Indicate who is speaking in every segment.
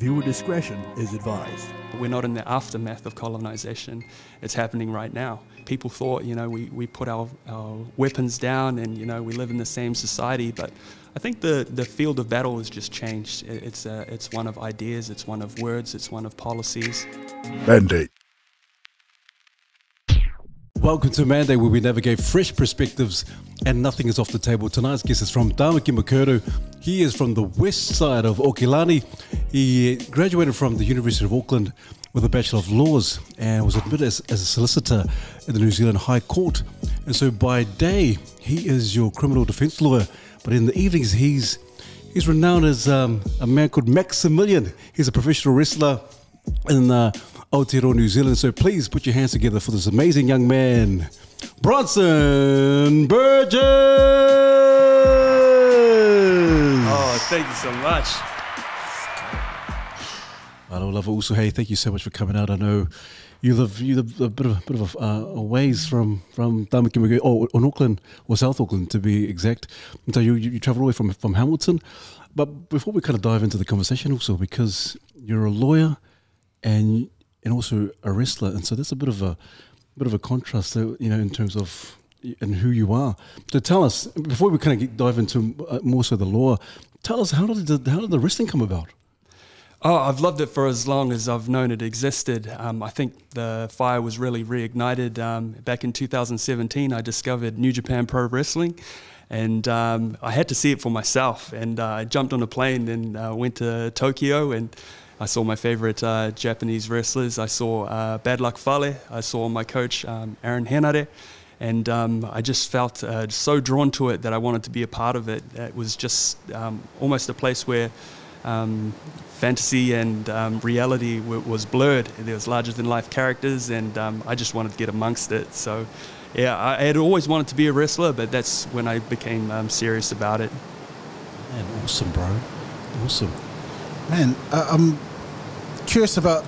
Speaker 1: Viewer discretion is advised.
Speaker 2: We're not in the aftermath of colonization. It's happening right now. People thought, we put our weapons down and, we live in the same society, but I think the field of battle has just changed. It's one of ideas, it's one of words, it's one of policies.
Speaker 1: Mandate.
Speaker 3: Welcome to Mandate, where we navigate fresh perspectives and nothing is off the table. Tonight's guest is from Tamaki Makaurau. He is from the west side of Okilani. He graduated from the University of Auckland with a Bachelor of Laws and was admitted as a solicitor in the New Zealand High Court. And so by day, he is your criminal defence lawyer, but in the evenings, he's renowned as a man called Maximilian. He's a professional wrestler in Aotearoa, New Zealand. So please put your hands together for this amazing young man, Bronson Burgess!
Speaker 2: Oh, thank you so much.
Speaker 3: I love it. Also, hey, thank you so much for coming out. I know you live a bit of a ways from Tamaki Makaurau, or in Auckland, or South Auckland to be exact. And so you travel away from Hamilton. But before we kind of dive into the conversation, also because you're a lawyer and also a wrestler, and so that's a bit of a contrast, in terms of and who you are. So tell us, before we kind of dive into more so the law, tell us how did the wrestling come about?
Speaker 2: Oh, I've loved it for as long as I've known it existed. I think the fire was really reignited back in 2017. I discovered New Japan Pro Wrestling, and I had to see it for myself. And I jumped on a plane and went to Tokyo, and I saw my favorite Japanese wrestlers. I saw Bad Luck Fale. I saw my coach, Aaron Henare. And I just felt so drawn to it that I wanted to be a part of it. It was just almost a place where fantasy and reality was blurred. There was larger-than-life characters, and I just wanted to get amongst it. So, yeah, I had always wanted to be a wrestler, but that's when I became serious about it.
Speaker 3: Man, awesome, bro. Awesome.
Speaker 4: Man, I'm curious about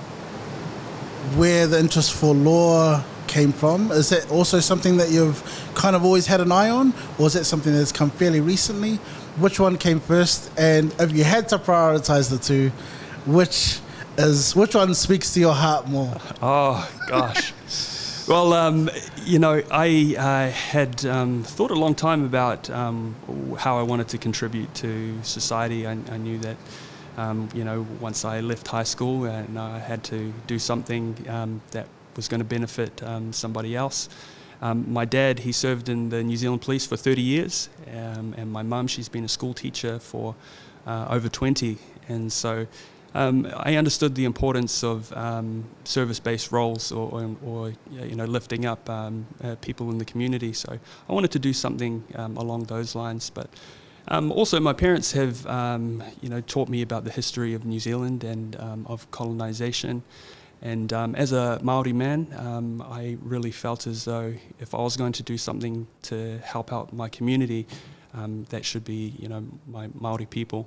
Speaker 4: where the interest for law came from. Is that also something that you've kind of always had an eye on, or is that something that's come fairly recently? Which one came first? And if you had to prioritize the two, which one speaks to your heart more?
Speaker 2: Oh, gosh. Well, I had thought a long time about how I wanted to contribute to society. I knew that, once I left high school, and I had to do something that was going to benefit somebody else. My dad, he served in the New Zealand Police for 30 years, and my mum, she's been a school teacher for over 20. And so I understood the importance of service-based roles or lifting up people in the community. So I wanted to do something along those lines. But also my parents have, taught me about the history of New Zealand and of colonization. And as a Māori man, I really felt as though if I was going to do something to help out my community, that should be, my Māori people.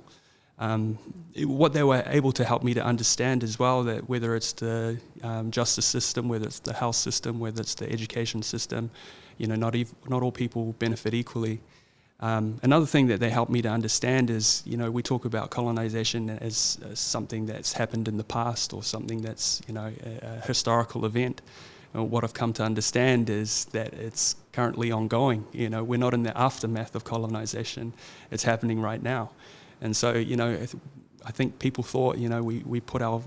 Speaker 2: What they were able to help me to understand as well, that whether it's the justice system, whether it's the health system, whether it's the education system, not all people benefit equally. Another thing that they helped me to understand is, we talk about colonization as something that's happened in the past or something that's, a historical event. What I've come to understand is that it's currently ongoing. We're not in the aftermath of colonization. It's happening right now. And so, I think people thought, we put our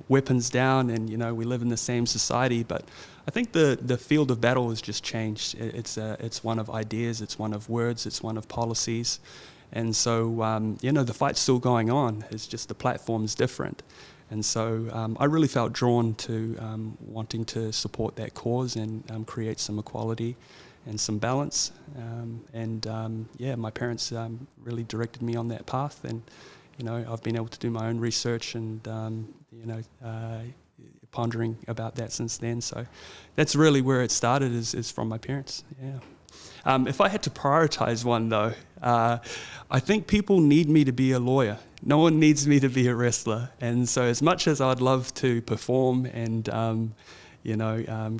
Speaker 2: weapons down and, we live in the same society, but I think the field of battle has just changed. It's one of ideas, it's one of words, it's one of policies. And so, the fight's still going on. It's just the platform's different. And so I really felt drawn to wanting to support that cause and create some equality and some balance. My parents really directed me on that path, and I've been able to do my own research and pondering about that since then. So that's really where it started, is from my parents. Yeah. If I had to prioritize one though, I think people need me to be a lawyer. No one needs me to be a wrestler. And so as much as I'd love to perform and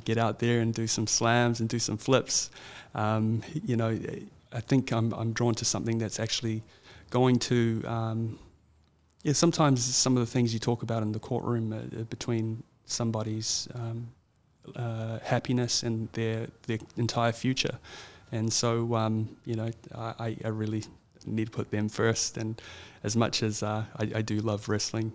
Speaker 2: get out there and do some slams and do some flips, I think I'm drawn to something that's actually going to yeah, sometimes some of the things you talk about in the courtroom are between somebody's happiness and their entire future. And so, you know, I really need to put them first. And as much as I do love wrestling.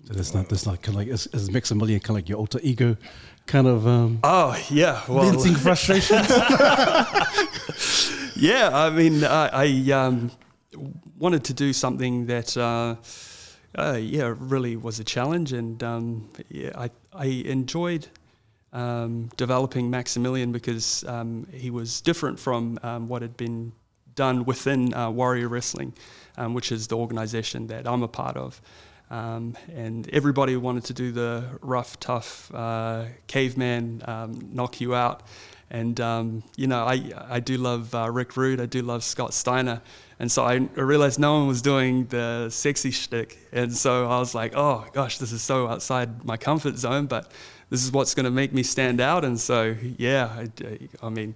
Speaker 3: So that's not kind of like, is Maximilian kind of like your alter ego kind of...
Speaker 2: Oh, yeah. Well,
Speaker 4: venting frustration.
Speaker 2: yeah, I mean, I wanted to do something that, yeah, really was a challenge. And yeah, I enjoyed developing Maximilian because he was different from what had been done within Warrior Wrestling, which is the organization that I'm a part of. And everybody wanted to do the rough, tough caveman, knock you out. And, you know, I do love Rick Rude, I do love Scott Steiner. And so I realized no one was doing the sexy shtick. And so I was like, oh, gosh, this is so outside my comfort zone, but this is what's going to make me stand out. And so, yeah, I mean,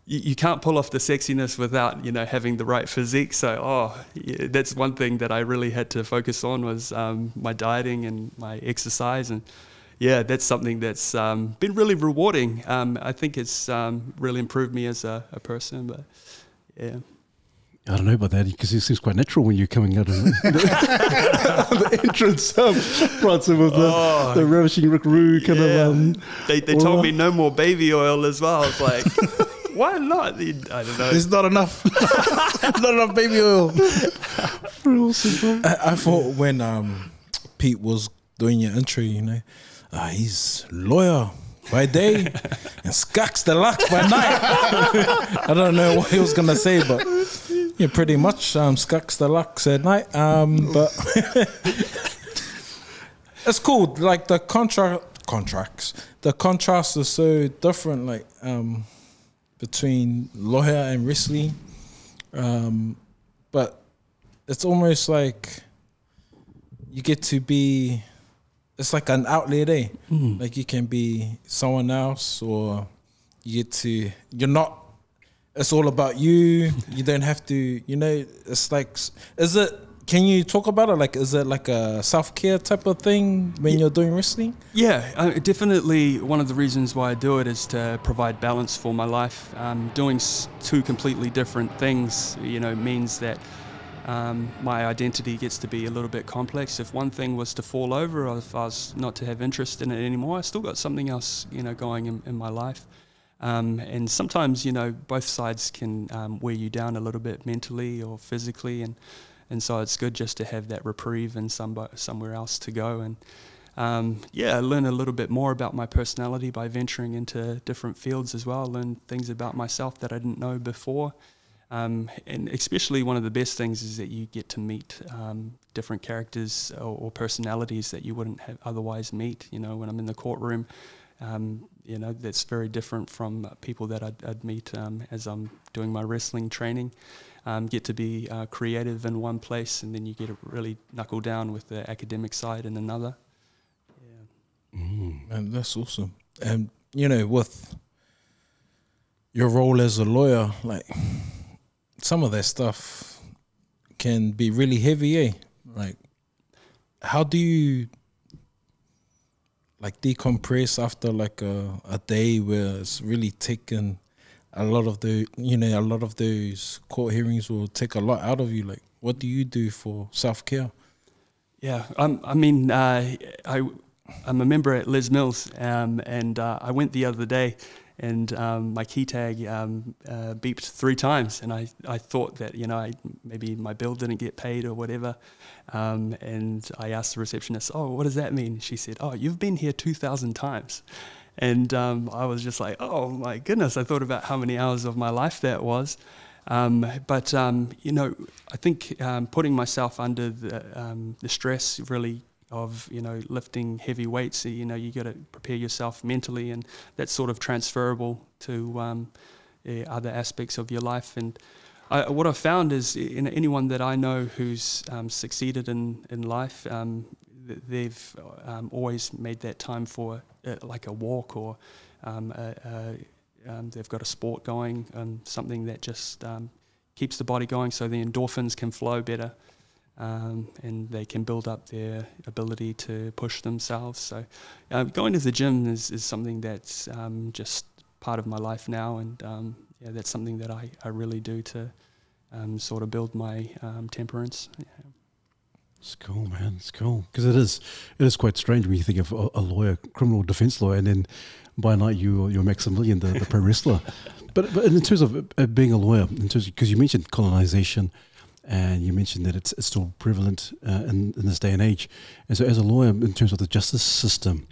Speaker 2: you can't pull off the sexiness without, you know, having the right physique. So, yeah, that's one thing that I really had to focus on was my dieting and my exercise. And yeah, that's something that's been really rewarding. I think it's really improved me as a person, but yeah.
Speaker 3: I don't know about that because it seems quite natural when you're coming out of the entrance, Bronson, with the ravishing Rick Rude kind of.
Speaker 2: They told me no more baby oil as well. I was like, why not? I don't know.
Speaker 4: There's not enough. Not enough baby oil.
Speaker 5: I thought when Pete was doing your intro, you know, he's lawyer by day and Skaks the Lux by night. I don't know what he was gonna say, but yeah, pretty much Skaks the Lux at night. But it's cool. Like the contracts, the contrast is so different. Like between lawyer and wrestling, but it's almost like you get to be. It's like an outlet, eh? Like you can be someone else, or you get to. You're not. It's all about you. You don't have to. You know. It's like. Is it? Can you talk about it? Like, is it like a self-care type of thing when you're doing wrestling?
Speaker 2: Yeah, definitely. One of the reasons why I do it is to provide balance for my life. Doing two completely different things, you know, means that my identity gets to be a little bit complex. If one thing was to fall over, or if I was not to have interest in it anymore, I still got something else, you know, going in my life. And sometimes, you know, both sides can wear you down a little bit mentally or physically, and so it's good just to have that reprieve and somewhere else to go. And yeah, I learn a little bit more about my personality by venturing into different fields as well. I learn things about myself that I didn't know before. And especially one of the best things is that you get to meet different characters or personalities that you wouldn't have otherwise meet. You know, when I'm in the courtroom, you know, that's very different from people that I'd meet as I'm doing my wrestling training. Get to be creative in one place, and then you get to really knuckle down with the academic side in another. Yeah.
Speaker 5: And that's awesome. And, you know, with your role as a lawyer, like, some of that stuff can be really heavy, eh? Like, how do you like decompress after like a day where it's really taken a lot of the, you know, a lot of those court hearings will take a lot out of you. Like, what do you do for self-care?
Speaker 2: Yeah, I mean, I'm a member at Les Mills, and I went the other day, and my key tag beeped 3 times, and I thought that, you know, maybe my bill didn't get paid or whatever, and I asked the receptionist, oh, what does that mean? She said, oh, you've been here 2,000 times. And I was just like, oh my goodness, I thought about how many hours of my life that was. But you know, I think putting myself under the stress really of, you know, lifting heavy weights, you know, you got to prepare yourself mentally, and that's sort of transferable to other aspects of your life. And what I've found is, anyone that I know who's succeeded in life, they've always made that time for like a walk, or they've got a sport going, something that just keeps the body going so the endorphins can flow better. and they can build up their ability to push themselves. So going to the gym is something that's just part of my life now, and that's something that I really do to sort of build my temperance. Yeah.
Speaker 3: It's cool, man. It's cool because it is quite strange when you think of a lawyer, criminal defense lawyer, and then by night you're Maximilian, the pro wrestler. But in terms of being a lawyer, because you mentioned colonization, and you mentioned that it's still prevalent in this day and age. And so, as a lawyer, in terms of the justice system,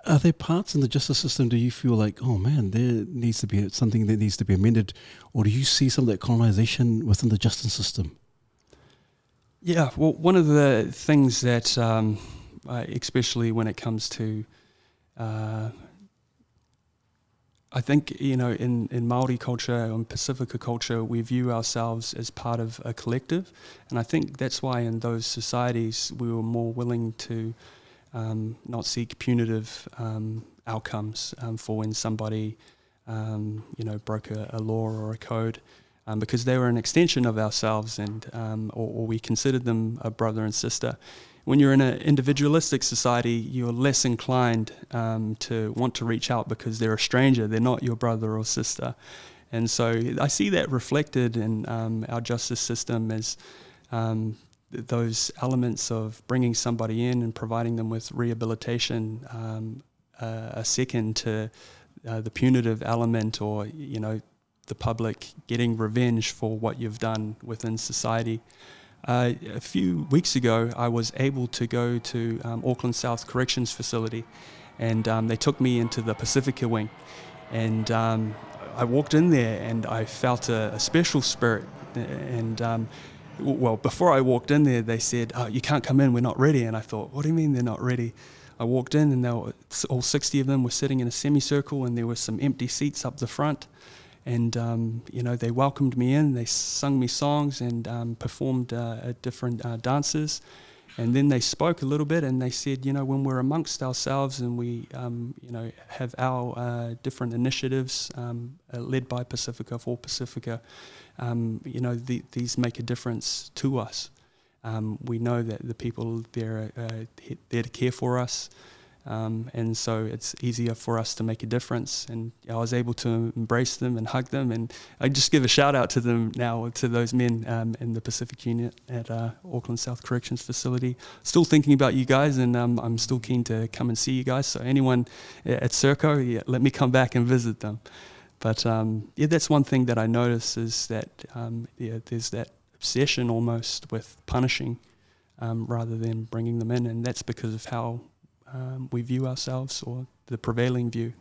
Speaker 3: are there parts in the justice system do you feel like, oh man, there needs to be something that needs to be amended, or do you see some of that colonization within the justice system?
Speaker 2: Yeah, well, one of the things that, especially when it comes to, I think, in Māori culture and Pacifica culture, we view ourselves as part of a collective. And I think that's why in those societies we were more willing to not seek punitive outcomes for when somebody, broke a law or a code. Because they were an extension of ourselves, and or we considered them a brother and sister. When you're in an individualistic society, you're less inclined to want to reach out because they're a stranger, they're not your brother or sister. And so I see that reflected in our justice system as those elements of bringing somebody in and providing them with rehabilitation, a second to the punitive element, or, the public getting revenge for what you've done within society. A few weeks ago, I was able to go to Auckland South Corrections Facility, and they took me into the Pacifica wing. And I walked in there and I felt a special spirit. And before I walked in there, they said, "Oh, you can't come in, we're not ready." And I thought, what do you mean they're not ready? I walked in and all 60 of them were sitting in a semicircle, and there were some empty seats up the front. And, they welcomed me in, they sung me songs and performed different dances. And then they spoke a little bit, and they said, when we're amongst ourselves and we, have our different initiatives led by Pacifica, for Pacifica, these make a difference to us. We know that the people there are there to care for us. And so it's easier for us to make a difference. And I was able to embrace them and hug them. And I just give a shout out to them now, to those men in the Pacific unit at Auckland South Corrections Facility. Still thinking about you guys, and I'm still keen to come and see you guys. So anyone at Serco, let me come back and visit them. But that's one thing that I notice is that there's that obsession almost with punishing rather than bringing them in. And that's because of how we view ourselves, or the prevailing view.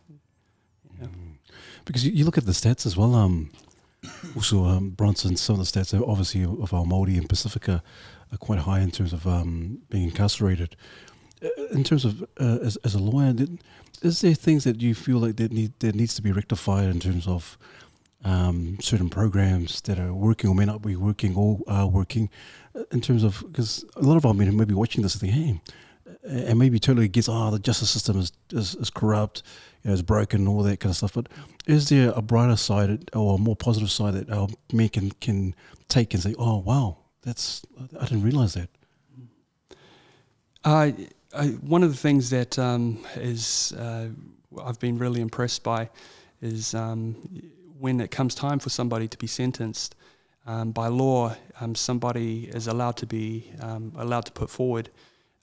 Speaker 2: Yeah.
Speaker 3: Because you look at the stats as well. Also, Bronson, some of the stats are obviously of our Māori and Pacifica are quite high in terms of being incarcerated. In terms of as a lawyer, is there things that you feel like that needs to be rectified in terms of certain programs that are working or may not be working, or are working, in terms of, because a lot of our men may be watching this and think, hey, and maybe totally gets, the justice system is corrupt, is broken, and all that kind of stuff. But is there a brighter side or a more positive side that our men can take and say, oh wow, I didn't realize that?
Speaker 2: One of the things that I've been really impressed by is when it comes time for somebody to be sentenced, by law, somebody is allowed to put forward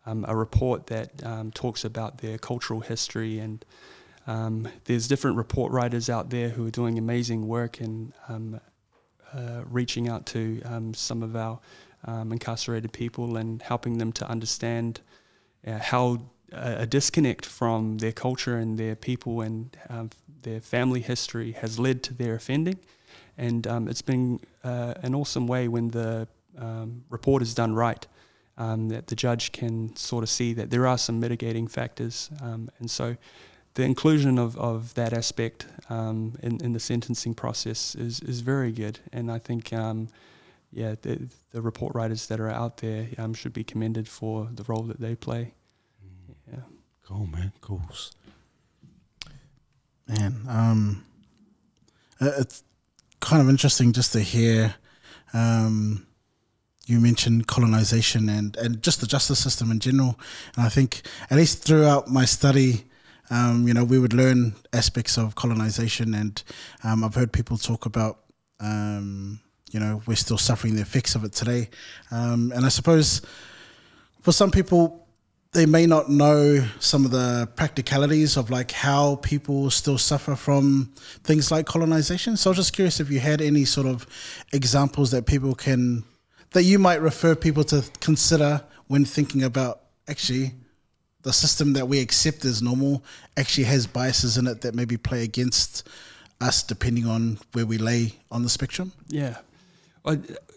Speaker 2: a report that talks about their cultural history, and there's different report writers out there who are doing amazing work and reaching out to some of our incarcerated people and helping them to understand how a disconnect from their culture and their people and their family history has led to their offending. And it's been an awesome way when the report is done right, that the judge can sort of see that there are some mitigating factors. And so the inclusion of that aspect in the sentencing process is very good. And I think, the report writers that are out there should be commended for the role that they play. Yeah.
Speaker 3: Cool, man. Cool.
Speaker 4: Man, it's kind of interesting just to hear you mentioned colonization and just the justice system in general. And I think, at least throughout my study, we would learn aspects of colonization, and I've heard people talk about, we're still suffering the effects of it today. And I suppose for some people, they may not know some of the practicalities of like how people still suffer from things like colonization. So I was just curious if you had any sort of examples that that you might refer people to consider when thinking about actually the system that we accept as normal actually has biases in it that maybe play against us depending on where we lay on the spectrum.
Speaker 2: Yeah.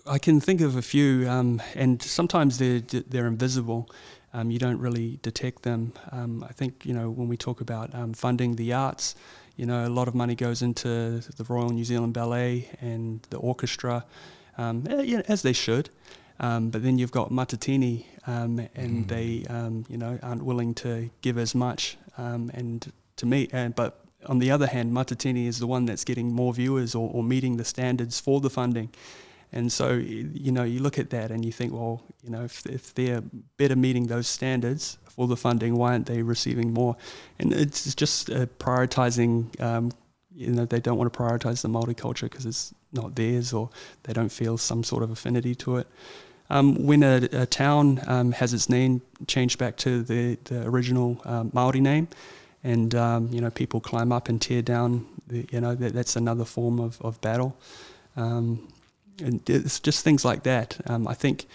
Speaker 2: I can think of a few, and sometimes they're invisible. You don't really detect them. I think, when we talk about funding the arts, a lot of money goes into the Royal New Zealand Ballet and the orchestra, as they should. But then you've got Matatini, and they, aren't willing to give as much. And to me, but on the other hand, Matatini is the one that's getting more viewers or meeting the standards for the funding. And so, you look at that and you think, well, if they're better meeting those standards for the funding, why aren't they receiving more? And it's just prioritizing, they don't want to prioritize the Māori culture because it's not theirs, or they don't feel some sort of affinity to it. When a town has its name changed back to the original Māori name, and, people climb up and tear down, that's another form of battle. And it's just things like that. I think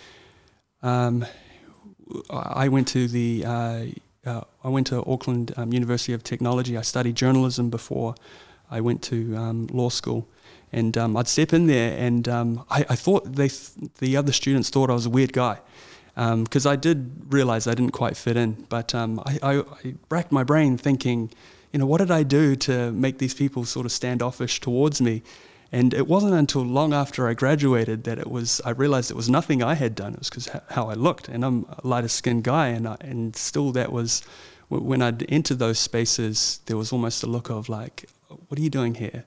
Speaker 2: I went to Auckland University of Technology. I studied journalism before I went to law school, and I'd step in there, and I thought the other students thought I was a weird guy, because I did realize I didn't quite fit in. But I racked my brain thinking, what did I do to make these people sort of standoffish towards me? And it wasn't until long after I graduated that I realized it was nothing I had done. It was because how I looked, and I'm a lighter skinned guy, and still that was, when I'd enter those spaces, there was almost a look of like, what are you doing here?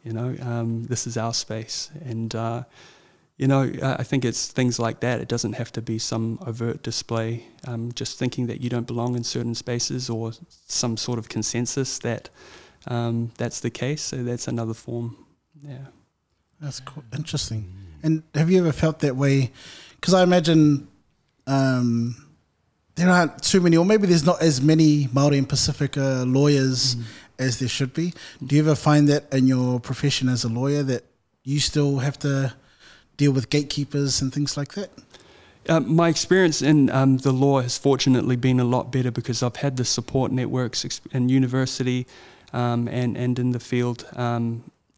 Speaker 2: This is our space. And, I think it's things like that. It doesn't have to be some overt display, just thinking that you don't belong in certain spaces, or some sort of consensus that that's the case. So that's another form. Yeah,
Speaker 4: that's cool. Interesting. And have you ever felt that way? Because I imagine there aren't too many, or maybe there's not as many Māori and Pacifica lawyers as there should be. Do you ever find that in your profession as a lawyer that you still have to deal with gatekeepers and things like that?
Speaker 2: My experience in the law has fortunately been a lot better, because I've had the support networks in university and in the field.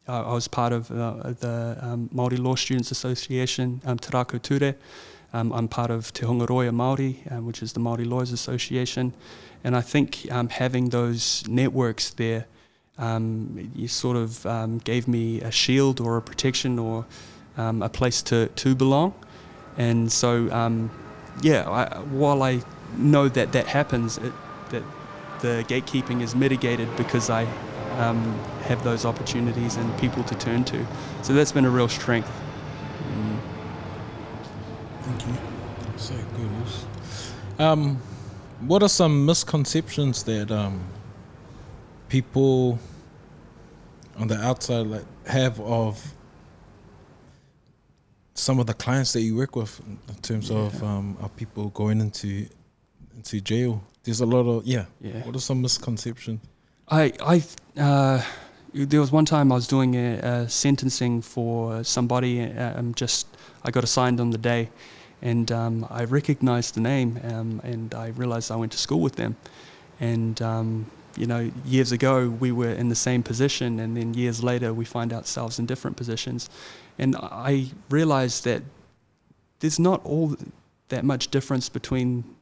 Speaker 2: I was part of the Māori Law Students Association, Te Rākau Ture. I'm part of Te Hongaroia Māori, which is the Māori Lawyers Association. And I think having those networks there, you sort of gave me a shield or a protection, or a place to belong. And so, while I know that happens, that the gatekeeping is mitigated because I have those opportunities and people to turn to. So that's been a real strength.
Speaker 4: Thank you.
Speaker 5: So good. What are some misconceptions that people on the outside have of some of the clients that you work with, in terms of people going into jail? There's a lot of What are some misconceptions?
Speaker 2: There was one time I was doing a sentencing for somebody. I got assigned on the day, and I recognized the name, and I realized I went to school with them. And years ago we were in the same position, and then years later we find ourselves in different positions. And I realized that there's not all that much difference between.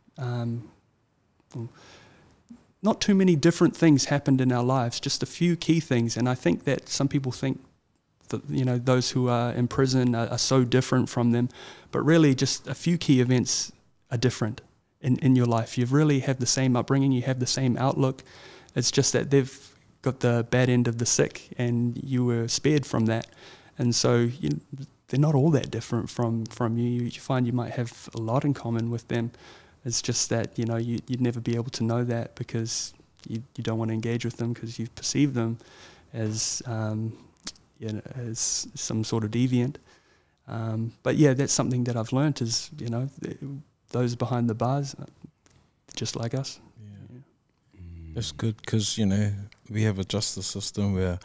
Speaker 2: Not too many different things happened in our lives, just a few key things. And I think that some people think that, those who are in prison are so different from them, but really just a few key events are different in your life. You really have the same upbringing, you have the same outlook. It's just that they've got the bad end of the stick and you were spared from that. And so they're not all that different from you. You find you might have a lot in common with them. It's just that, you know, you'd never be able to know that because you don't want to engage with them because you perceive them as, as some sort of deviant. But yeah, that's something that I've learnt is, you know, those behind the bars, just like us.
Speaker 5: Yeah. That's good because, you know, we have a justice system where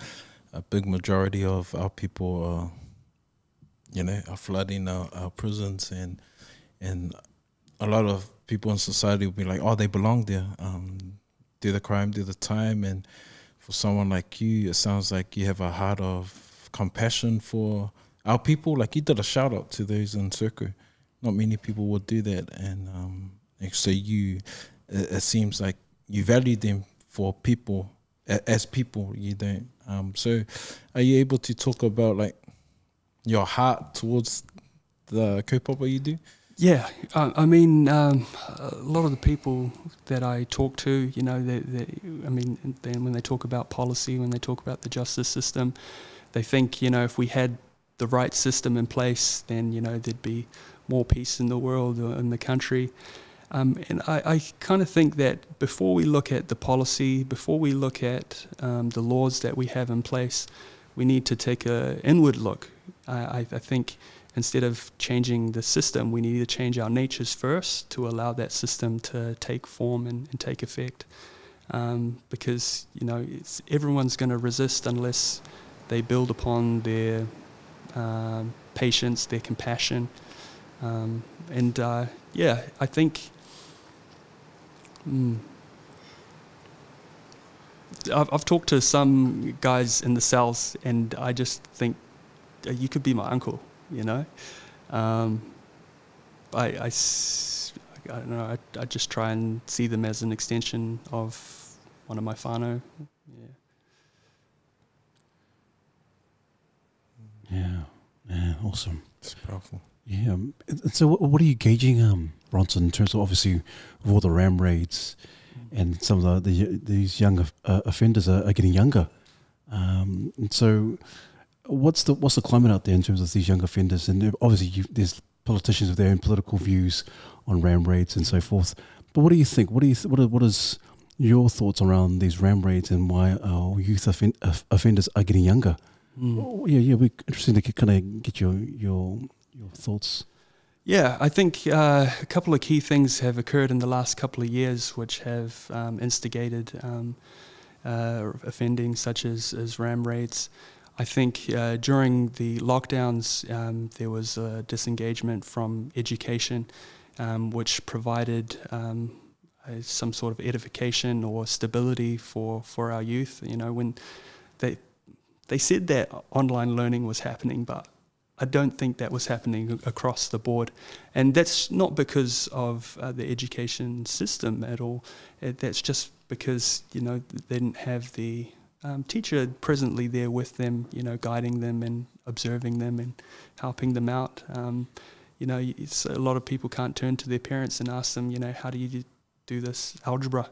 Speaker 5: a big majority of our people are, you know, are flooding our prisons, and a lot of people in society will be like, oh, they belong there. Do the crime, do the time. And for someone like you, it sounds like you have a heart of compassion for our people. Like you did a shout out to those in Circle. Not many people would do that. And so it seems like you value them for people, as people, you don't. So are you able to talk about like your heart towards the kaupapa you do?
Speaker 2: Yeah, I mean, a lot of the people that I talk to, you know, then when they talk about policy, when they talk about the justice system, they think, you know, if we had the right system in place, then, you know, there'd be more peace in the world or in the country. And I kind of think that before we look at the policy, before we look at the laws that we have in place, we need to take an inward look. I think instead of changing the system, we need to change our natures first to allow that system to take form and take effect. Because, you know, everyone's going to resist unless they build upon their patience, their compassion. Yeah, I think I've talked to some guys in the cells, and I just think you could be my uncle, you know. I don't know. I just try and see them as an extension of one of my whānau.
Speaker 3: Yeah, awesome.
Speaker 5: It's powerful.
Speaker 3: Yeah. And so what are you gauging, Bronson, in terms of obviously with all the ram raids and some of these younger offenders are getting younger. And so what's the climate out there in terms of these young offenders? And obviously there's politicians with their own political views on ram raids and so forth. But what do you think? What is your thoughts around these ram raids and why our youth offenders are getting younger? Yeah, we're interested to kind of get your thoughts.
Speaker 2: Yeah, I think a couple of key things have occurred in the last couple of years which have instigated offending, such as ram raids. I think during the lockdowns there was a disengagement from education which provided some sort of edification or stability for our youth. You know, when they said that online learning was happening, but I don't think that was happening across the board. And that's not because of the education system at all. That's just because, you know, they didn't have the teacher presently there with them, you know, guiding them and observing them and helping them out. You know, a lot of people can't turn to their parents and ask them, you know, how do you do this algebra?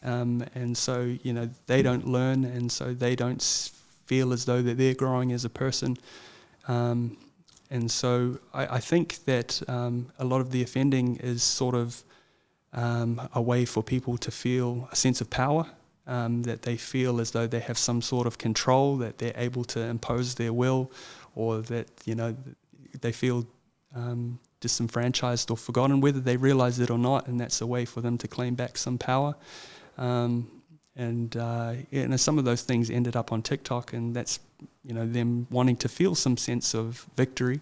Speaker 2: And so, you know, they don't learn, and so they don't feel as though that they're growing as a person. And so I think that a lot of the offending is sort of a way for people to feel a sense of power, that they feel as though they have some sort of control, that they're able to impose their will, or that, you know, they feel disenfranchised or forgotten, whether they realize it or not, and that's a way for them to claim back some power. And some of those things ended up on TikTok, and that's, you know, them wanting to feel some sense of victory.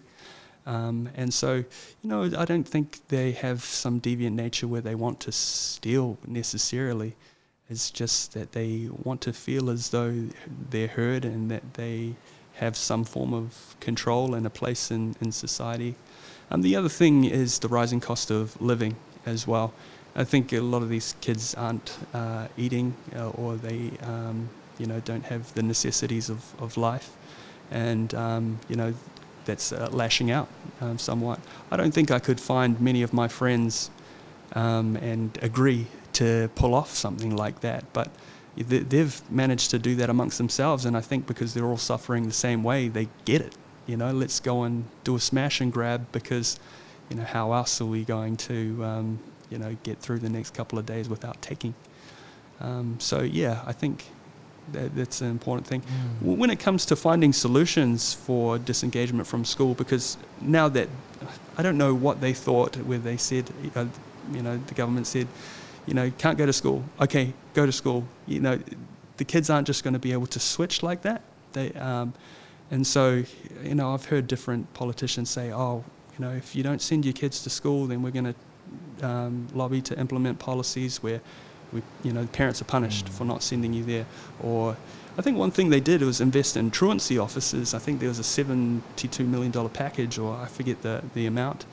Speaker 2: And so, you know, I don't think they have some deviant nature where they want to steal necessarily. It's just that they want to feel as though they're heard and that they have some form of control and a place in society. The other thing is the rising cost of living as well. I think a lot of these kids aren't eating or they, you know, don't have the necessities of life. And, you know, that's lashing out somewhat. I don't think I could find many of my friends and agree to pull off something like that. But they've managed to do that amongst themselves. And I think because they're all suffering the same way, they get it. You know, let's go and do a smash and grab, because, you know, how else are we going to, you know, get through the next couple of days without taking? So yeah, I think that's an important thing. When it comes to finding solutions for disengagement from school, because now that, I don't know what they thought, where they said, you know, the government said, you know, can't go to school. Okay, go to school. You know, the kids aren't just going to be able to switch like that. They, and so, you know, I've heard different politicians say, oh, you know, if you don't send your kids to school, then we're going to lobby to implement policies where, you know, parents are punished for not sending you there. Or I think one thing they did was invest in truancy officers. I think there was a $72 million package, or I forget the amount.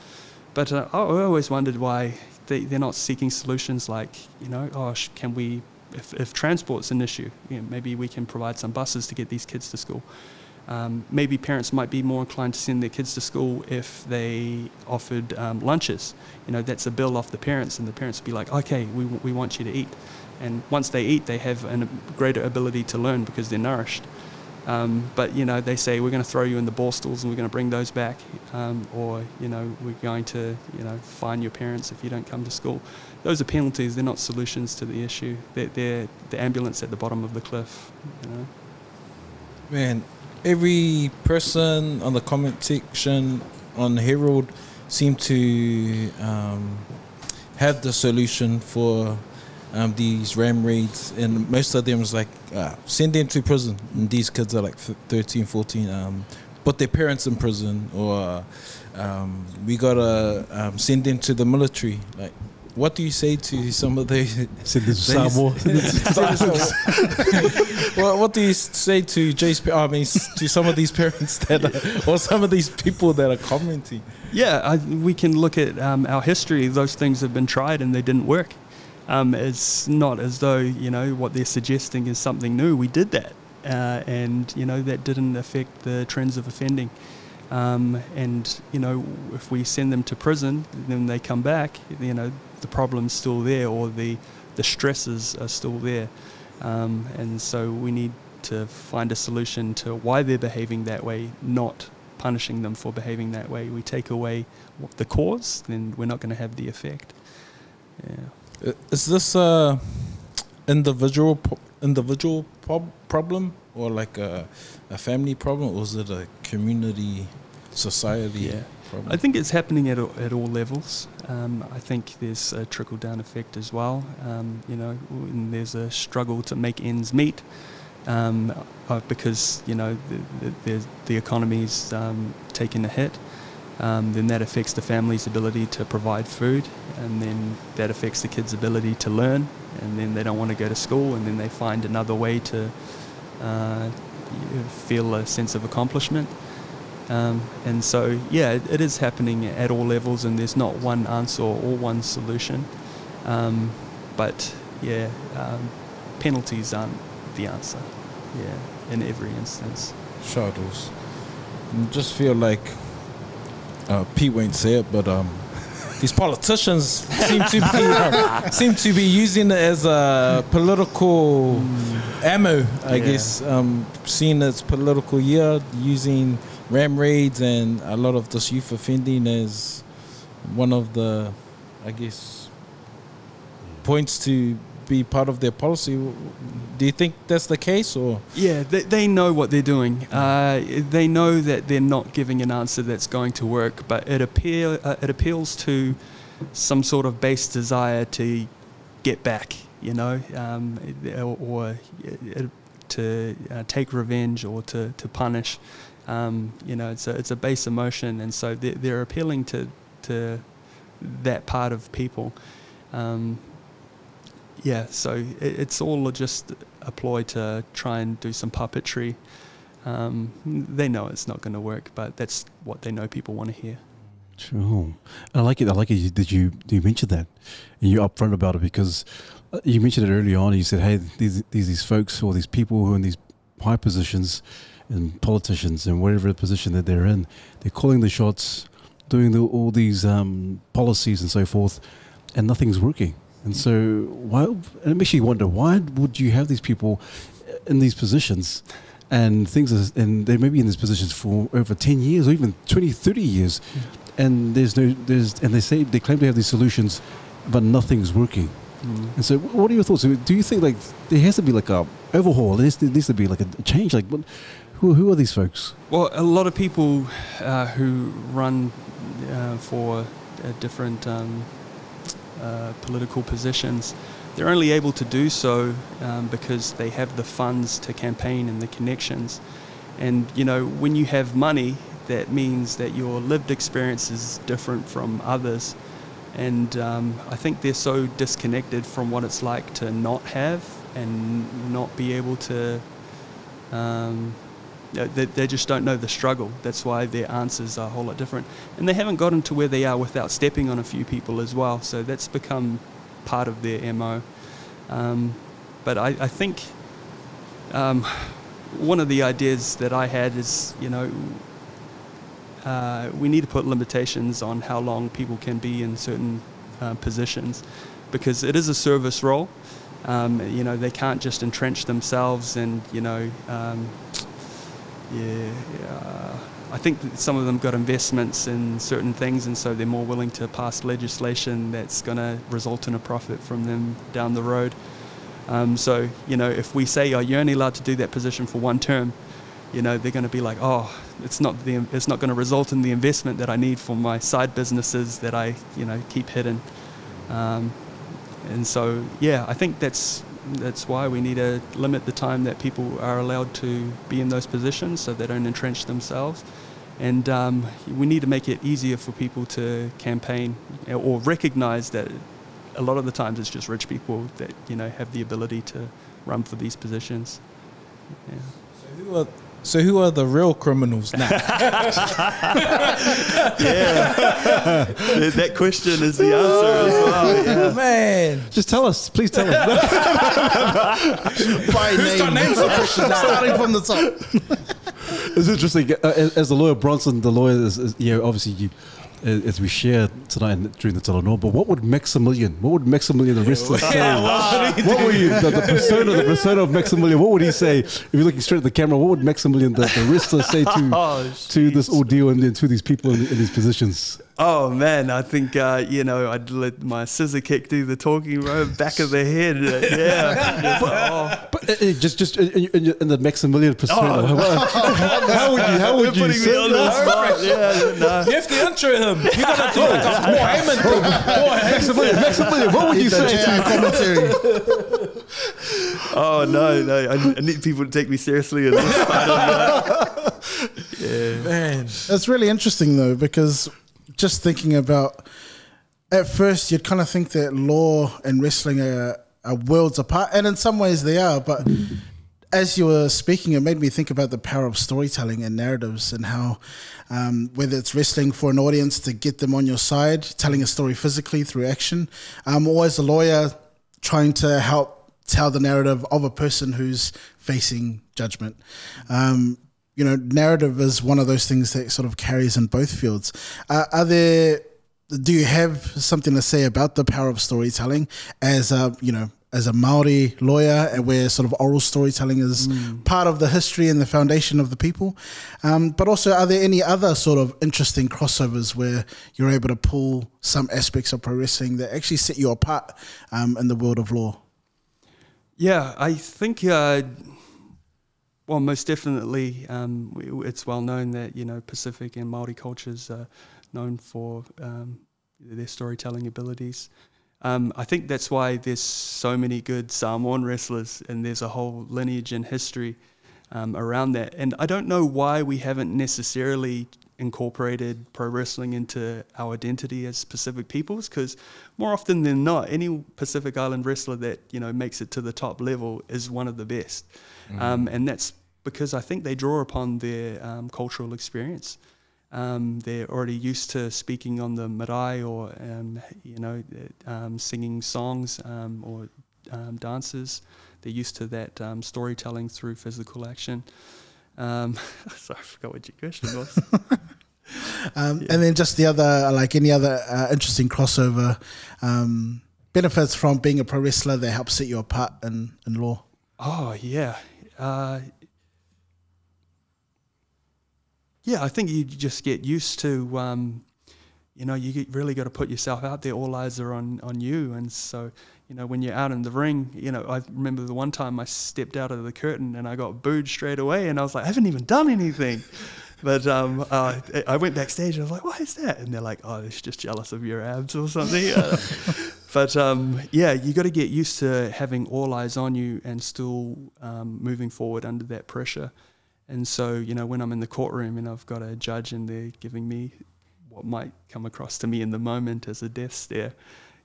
Speaker 2: But I always wondered why they're not seeking solutions like, you know, oh, can we, if transport's an issue, you know, maybe we can provide some buses to get these kids to school. Maybe parents might be more inclined to send their kids to school if they offered lunches. You know, that's a bill off the parents, and the parents would be like, okay, we want you to eat. And once they eat, they have a greater ability to learn because they're nourished. But, you know, they say, we're going to throw you in the ball stools and we're going to bring those back. Or, you know, we're going to, you know, fine your parents if you don't come to school. Those are penalties. They're not solutions to the issue. They're the ambulance at the bottom of the cliff, you know.
Speaker 5: Man, every person on the comment section on Herald seemed to have the solution for these ram raids, and most of them was like, send them to prison. And these kids are like 13, 14, put their parents in prison, or we gotta send them to the military. Like, what do you say to some of the what do you say to to some of these parents that or some of these people that are commenting?
Speaker 2: Yeah, we can look at our history. Those things have been tried and they didn't work. It's not as though, you know, what they're suggesting is something new. We did that, and, you know, that didn't affect the trends of offending. And, you know, if we send them to prison, then they come back, you know, the problem's still there, or the stresses are still there. And so we need to find a solution to why they're behaving that way, not punishing them for behaving that way. We take away the cause, then we're not going to have the effect. Yeah.
Speaker 5: Is this a individual problem, or like a family problem, or is it a community, society problem?
Speaker 2: I think it's happening at all levels. I think there's a trickle-down effect as well. You know, when there's a struggle to make ends meet, because, you know, the economy's taking a hit. Then that affects the family's ability to provide food, and then that affects the kids' ability to learn, and then they don't want to go to school, and then they find another way to feel a sense of accomplishment. And so, yeah, it is happening at all levels, and there's not one answer or one solution. But, yeah, penalties aren't the answer, in every instance.
Speaker 5: Shadows. I just feel like Pete won't say it, but these politicians seem to be using it as a political ammo, I guess. Seeing its political year, using ram raids and a lot of this youth offending as one of the, I guess, points to be part of their policy. Do you think that's the case, or?
Speaker 2: Yeah, they know what they're doing. They know that they're not giving an answer that's going to work, but it appeals to some sort of base desire to get back, you know, or to take revenge, or to punish. You know, it's a base emotion, and so they're appealing to that part of people. Yeah, so it's all just a ploy to try and do some puppetry. They know it's not going to work, but that's what they know people want to hear.
Speaker 3: Sure. I like it that you mentioned that, and you're upfront about it, because you mentioned it early on. You said, hey, these folks, or these people who are in these high positions, and politicians, and whatever position that they're in, they're calling the shots, doing all these policies and so forth, and nothing's working. And so, it makes you wonder, why would you have these people in these positions and and they may be in these positions for over 10 years or even 20, 30 years, and they claim to have these solutions, but nothing's working. And so, what are your thoughts? Do you think like there has to be like a overhaul? There needs to be like a change. Like, who are these folks?
Speaker 2: Well, a lot of people who run for different political positions, they're only able to do so because they have the funds to campaign and the connections. And, you know, when you have money, that means that your lived experience is different from others. And I think they're so disconnected from what it's like to not have and not be able to, they just don't know the struggle. That's why their answers are a whole lot different. And they haven't gotten to where they are without stepping on a few people as well. So that's become part of their MO. But I think one of the ideas that I had is, you know, we need to put limitations on how long people can be in certain positions, because it is a service role. You know, they can't just entrench themselves and, you know, I think that some of them got investments in certain things, and so they're more willing to pass legislation that's going to result in a profit from them down the road. So, you know, if we say, oh, you're only allowed to do that position for one term, you know, they're going to be like, oh, it's not going to result in the investment that I need for my side businesses that I, you know, keep hidden. And so, yeah, I think that's why we need to limit the time that people are allowed to be in those positions so they don't entrench themselves. And we need to make it easier for people to campaign or recognize that a lot of the times it's just rich people that, you know, have the ability to run for these positions. Yeah.
Speaker 5: So who are the real criminals now?
Speaker 2: Yeah, that question is the answer as well. Yeah.
Speaker 5: Man,
Speaker 3: Just tell us, please tell us.
Speaker 4: By name, starting from the top.
Speaker 3: It's interesting. As the lawyer, Bronson, the lawyer is you know, obviously as we share tonight during the Talanoa, but what would Maximilian, the wrestler say? What were you, the persona of Maximilian, what would he say? If you're looking straight at the camera, what would Maximilian, the wrestler, say to this ordeal and then to these people in these positions?
Speaker 2: Oh man, I think you know, I'd let my scissor kick do the talking, back of the head.
Speaker 3: But just in the Maximilian persona, how would you
Speaker 2: putting
Speaker 3: say
Speaker 2: me on the spot? Yeah, no.
Speaker 5: you have to intro him. You gotta do like a Paul Heyman thing.
Speaker 3: Maximilian, what would you say?
Speaker 4: Commentary.
Speaker 2: Oh no, I need people to take me seriously in this part of that. Yeah,
Speaker 5: Man,
Speaker 4: That's really interesting though, because just thinking about, at first you'd kind of think that law and wrestling are worlds apart, and in some ways they are, but as you were speaking, it made me think about the power of storytelling and narratives, and how whether it's wrestling for an audience to get them on your side, telling a story physically through action, or as a lawyer trying to help tell the narrative of a person who's facing judgment. You know, narrative is one of those things that sort of carries in both fields. Do you have something to say about the power of storytelling as a, you know, as a Maori lawyer, and where sort of oral storytelling is part of the history and the foundation of the people? But also, are there any other sort of interesting crossovers where you're able to pull some aspects of pro wrestling that actually set you apart in the world of law?
Speaker 2: Yeah, I think. Well, most definitely, it's well known that, you know, Pacific and Māori cultures are known for their storytelling abilities. I think that's why there's so many good Samoan wrestlers, and there's a whole lineage and history around that. And I don't know why we haven't necessarily incorporated pro wrestling into our identity as Pacific peoples, because more often than not, any Pacific Island wrestler that, you know, makes it to the top level is one of the best. And that's because I think they draw upon their cultural experience. They're already used to speaking on the marae, or you know, singing songs or dances. They're used to that storytelling through physical action. Sorry, I forgot what your question was.
Speaker 4: And then just the other, like any other interesting crossover benefits from being a pro wrestler that help set you apart in law.
Speaker 2: Oh yeah, yeah, I think you just get used to, really got to put yourself out there. All eyes are on you. And so, when you're out in the ring, I remember the one time I stepped out of the curtain and I got booed straight away. And I was like, I haven't even done anything. But I went backstage and I was like, why is that? And they're like, oh, it's just jealous of your abs or something. But you got to get used to having all eyes on you and still moving forward under that pressure. And so, when I'm in the courtroom and I've got a judge and they're giving me what might come across to me in the moment as a death stare,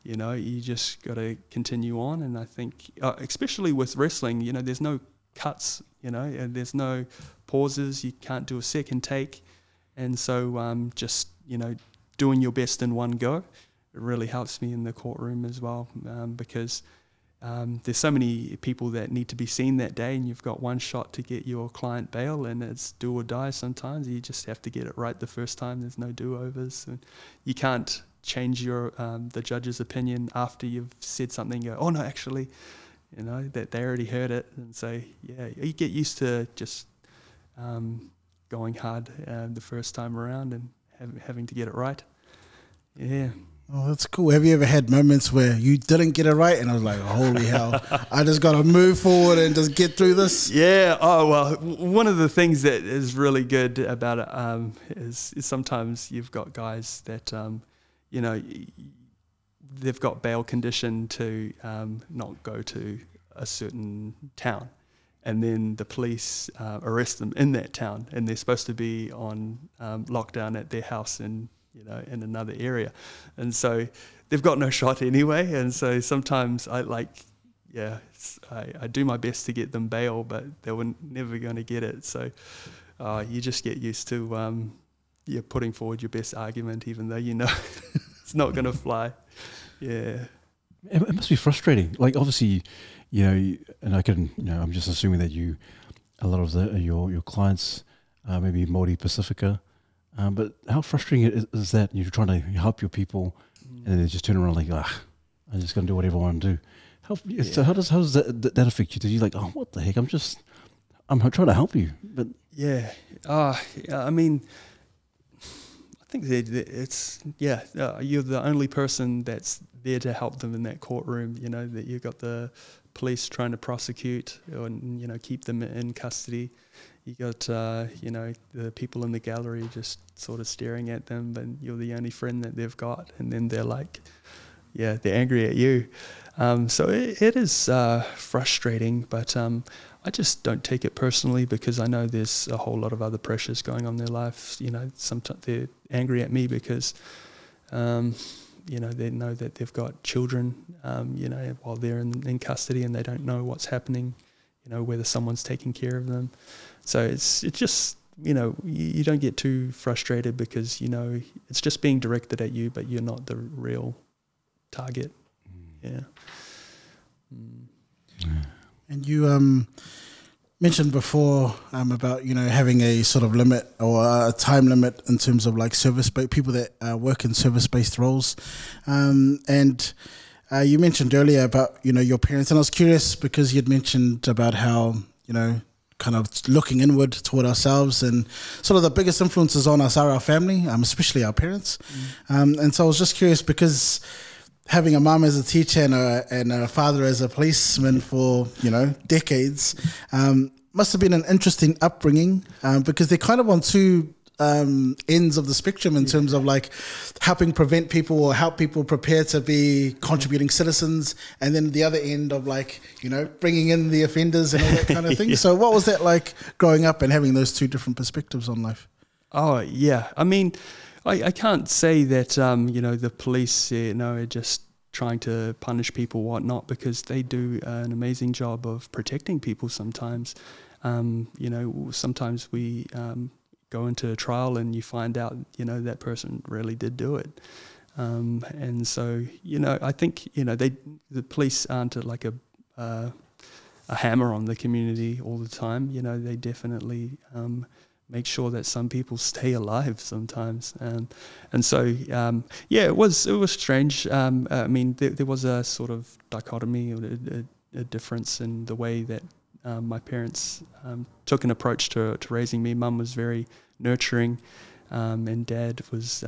Speaker 2: you just got to continue on. And I think, especially with wrestling, there's no cuts, and there's no pauses. You can't do a second take. And so just, doing your best in one go, it really helps me in the courtroom as well, because there's so many people that need to be seen that day, and you've got one shot to get your client bail, and it's do or die sometimes. You just have to get it right the first time. There's no do-overs. And you can't change your the judge's opinion after you've said something. Go, oh no, actually, that they already heard it. And so, yeah, you get used to just going hard the first time around and having to get it right. Yeah.
Speaker 4: Oh, that's cool. Have you ever had moments where you didn't get it right and I was like, holy hell, I just got to move forward and just get through this?
Speaker 2: Yeah. Oh, well, one of the things that is really good about it is sometimes you've got guys that, they've got bail condition to not go to a certain town. And then the police arrest them in that town, and they're supposed to be on lockdown at their house in another area. And so they've got no shot anyway. And so sometimes I do my best to get them bail, but they were never going to get it. So you just get used to putting forward your best argument, even though it's not going to fly. Yeah.
Speaker 3: It must be frustrating. Like, obviously, and I can, I'm just assuming that a lot of your clients maybe Māori Pacifica, but how frustrating is that? You're trying to help your people, and they just turn around like, I'm just going to do whatever I want to do. So how does that affect you? Do you like, oh, what the heck? I'm trying to help you, but
Speaker 2: yeah. I mean, I think that it's you're the only person that's there to help them in that courtroom. That you've got the police trying to prosecute or keep them in custody. You got the people in the gallery just sort of staring at them, but you're the only friend that they've got, and then they're like, they're angry at you. So it is frustrating, but I just don't take it personally, because I know there's a whole lot of other pressures going on in their life. Sometimes they're angry at me because they know that they've got children, while they're in custody, and they don't know what's happening, whether someone's taking care of them. So it's just, you don't get too frustrated, because, it's just being directed at you, but you're not the real target. Yeah.
Speaker 4: And you mentioned before about having a sort of limit or a time limit in terms of like people that work in service-based roles, and you mentioned earlier about your parents, and I was curious because you'd mentioned about how kind of looking inward toward ourselves, and sort of the biggest influences on us are our family, especially our parents. And so I was just curious, because having a mum as a teacher and a father as a policeman for decades must have been an interesting upbringing, because they're kind of on two ends of the spectrum in terms of like helping prevent people or help people prepare to be contributing citizens, and then the other end of like bringing in the offenders and all that kind of thing. So what was that like growing up and having those two different perspectives on life?
Speaker 2: Oh yeah, I mean, I can't say that the police are just trying to punish people, whatnot, because they do an amazing job of protecting people sometimes. Sometimes we go into a trial and you find out, that person really did do it. And so, I think, the police aren't like a hammer on the community all the time. They definitely make sure that some people stay alive sometimes. And so, it was strange. I mean, there was a sort of dichotomy or a difference in the way that my parents took an approach to raising me. Mum was very nurturing, and Dad was,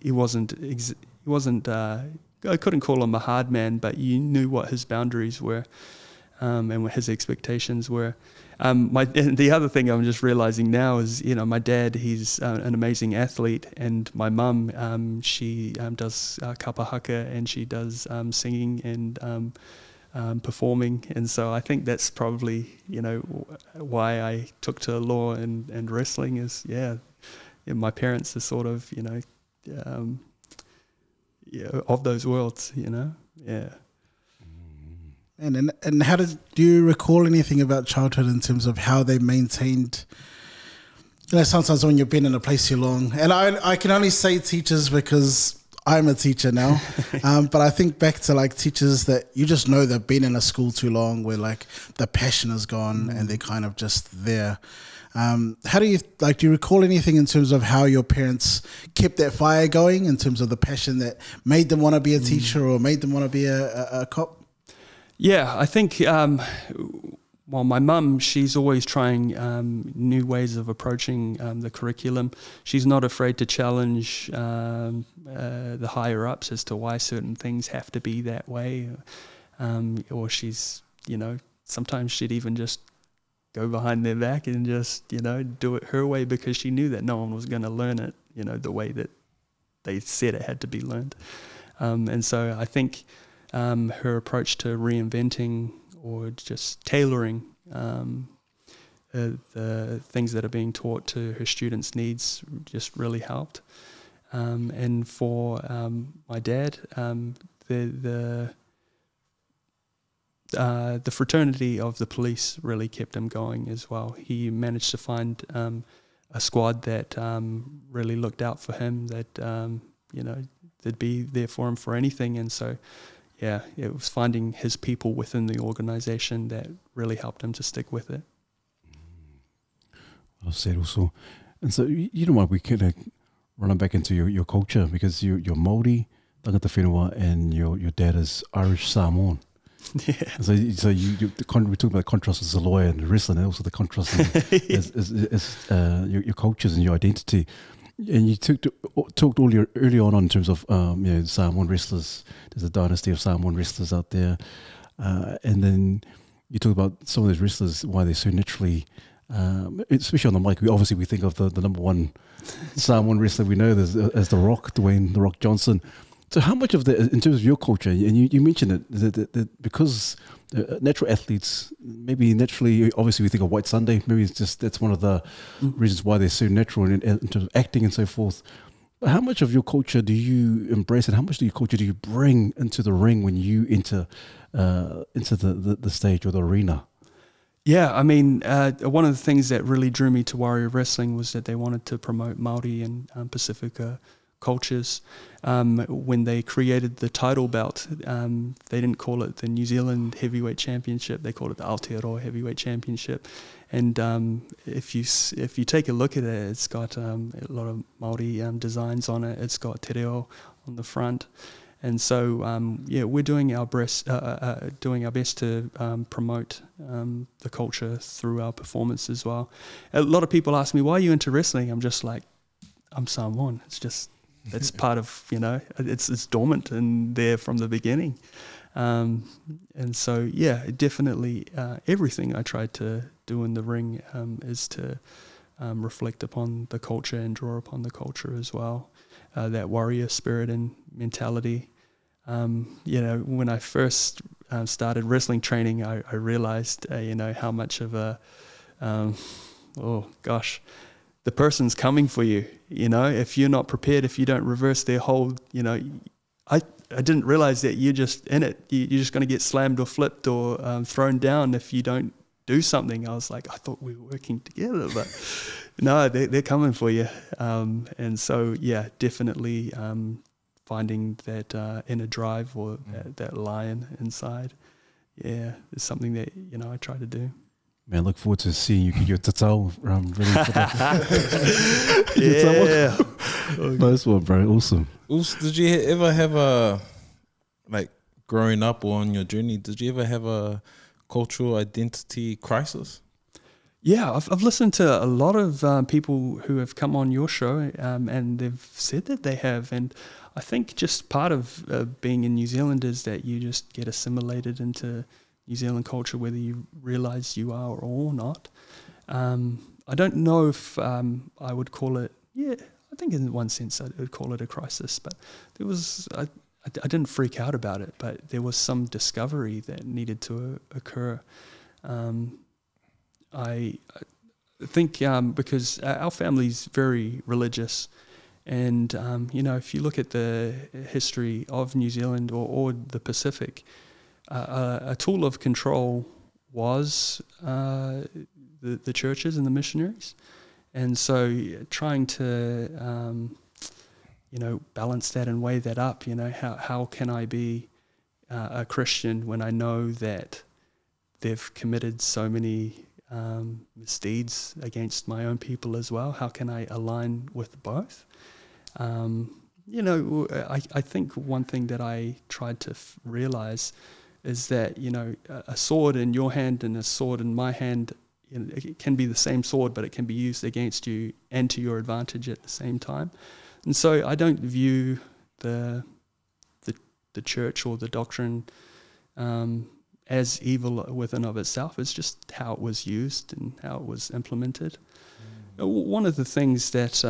Speaker 2: he wasn't. I couldn't call him a hard man, but you knew what his boundaries were, and what his expectations were. And the other thing I'm just realizing now is, my dad, he's an amazing athlete, and my mum, she does kapa haka, and she does singing and performing, and so I think that's probably why I took to law and wrestling is my parents are sort of of those worlds,
Speaker 4: And how do you recall anything about childhood in terms of how they maintained? Sometimes when you've been in a place too long, and I can only say teachers because I'm a teacher now, but I think back to like teachers that you just know they've been in a school too long, where like the passion is gone and they're kind of just there. How do you recall anything in terms of how your parents kept that fire going, in terms of the passion that made them want to be a teacher or made them want to be a cop?
Speaker 2: Yeah, I think, my mum, she's always trying new ways of approaching the curriculum. She's not afraid to challenge the higher-ups as to why certain things have to be that way. Or she's, sometimes she'd even just go behind their back and just, do it her way, because she knew that no one was going to learn it, the way that they said it had to be learned. And so I think her approach to reinventing or just tailoring the things that are being taught to her students' needs just really helped. And for my dad, the fraternity of the police really kept him going as well. He managed to find a squad that really looked out for him, that they'd be there for him for anything. And so it was finding his people within the organization that really helped him to stick with it.
Speaker 3: Well said also. And so, what, we could run back into your culture, because you're Māori, tangata whenua, and your dad is Irish Samoan.
Speaker 2: Yeah.
Speaker 3: So we talk about the contrast as a lawyer and wrestling, and also the contrast as your cultures and your identity. And you talked early on in terms of Samoan wrestlers. There's a dynasty of Samoan wrestlers out there, and then you talk about some of those wrestlers, why they're so naturally, especially on the mic. We think of the number one Samoan wrestler we know as The Rock, Dwayne "The Rock" Johnson. So how much of that, in terms of your culture, and you mentioned it, that because natural athletes, maybe naturally, obviously we think of White Sunday, maybe it's just, that's one of the reasons why they're so natural in terms of acting and so forth. But how much of your culture do you embrace, and how much of your culture do you bring into the ring when you enter into the stage or the arena?
Speaker 2: Yeah, I mean, one of the things that really drew me to Warrior Wrestling was that they wanted to promote Māori and Pacifica cultures. When they created the title belt, they didn't call it the New Zealand Heavyweight Championship, they called it the Aotearoa Heavyweight Championship. And if you take a look at it, it's got a lot of Māori designs on it. It's got te reo on the front. And so, we're doing our best to promote the culture through our performance as well. A lot of people ask me, why are you into wrestling? I'm just like, I'm Samoan. It's just, that's part of, it's dormant and there from the beginning. And so, definitely everything I try to do in the ring is to reflect upon the culture and draw upon the culture as well. That warrior spirit and mentality. When I first started wrestling training, I realized, how much of a, the person's coming for you. If you're not prepared, if you don't reverse their hold, I didn't realize that you're just in it. You're just going to get slammed or flipped or thrown down if you don't do something. I was like, I thought we were working together, but no, they're coming for you. And so, definitely finding that inner drive or that lion inside, is something that, I try to do.
Speaker 3: Man, look forward to seeing you get your tatau ready for that.
Speaker 2: Yeah.
Speaker 3: Nice one, bro. Awesome.
Speaker 5: Did you ever have a growing up or on your journey, did you ever have a cultural identity crisis?
Speaker 2: Yeah, I've listened to a lot of people who have come on your show, and they've said that they have. And I think just part of being in New Zealand is that you just get assimilated into New Zealand culture, whether you realise you are or not. I don't know if I would call it, I think in one sense I would call it a crisis, but there was, I didn't freak out about it, but there was some discovery that needed to occur. I think because our family's very religious, and if you look at the history of New Zealand or the Pacific, a tool of control was the churches and the missionaries, and so trying to balance that and weigh that up. How can I be a Christian when I know that they've committed so many misdeeds against my own people as well? How can I align with both? I think one thing that I tried to realize is that, a sword in your hand and a sword in my hand, it can be the same sword, but it can be used against you and to your advantage at the same time. And so I don't view the church or the doctrine as evil within of itself. It's just how it was used and how it was implemented. One of the things that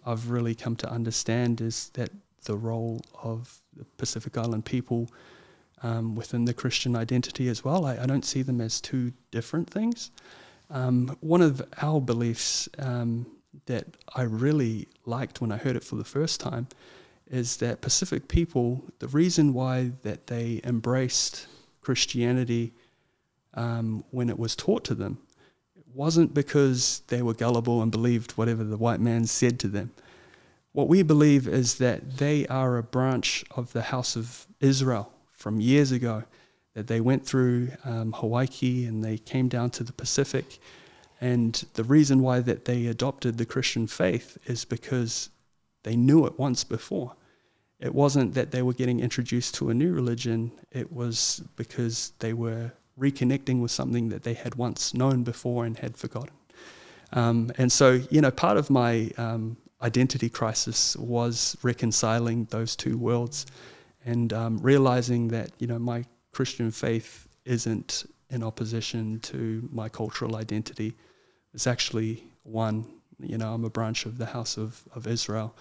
Speaker 2: I've really come to understand is that the role of the Pacific Island people within the Christian identity as well. I don't see them as two different things. One of our beliefs that I really liked when I heard it for the first time is that Pacific people, the reason why that they embraced Christianity when it was taught to them, it wasn't because they were gullible and believed whatever the white man said to them. What we believe is that they are a branch of the house of Israel from years ago, that they went through Hawaii and they came down to the Pacific. And the reason why that they adopted the Christian faith is because they knew it once before. It wasn't that they were getting introduced to a new religion. It was because they were reconnecting with something that they had once known before and had forgotten. And so, part of my identity crisis was reconciling those two worlds and realizing that, my Christian faith isn't in opposition to my cultural identity. It's actually one. I'm a branch of the house of Israel,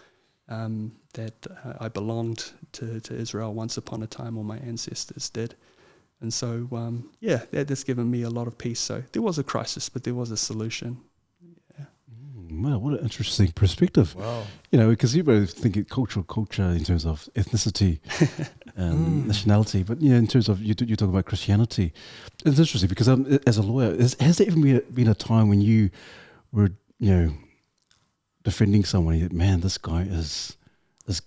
Speaker 2: that I belonged to Israel once upon a time, or my ancestors did. And so, that has given me a lot of peace. So there was a crisis, but there was a solution. Yeah.
Speaker 3: Wow, what an interesting perspective.
Speaker 5: Wow.
Speaker 3: Because you both think of culture in terms of ethnicity and nationality, but in terms of you talk about Christianity. It's interesting because as a lawyer, has there even been a time when you were defending someone? You think, man, this guy is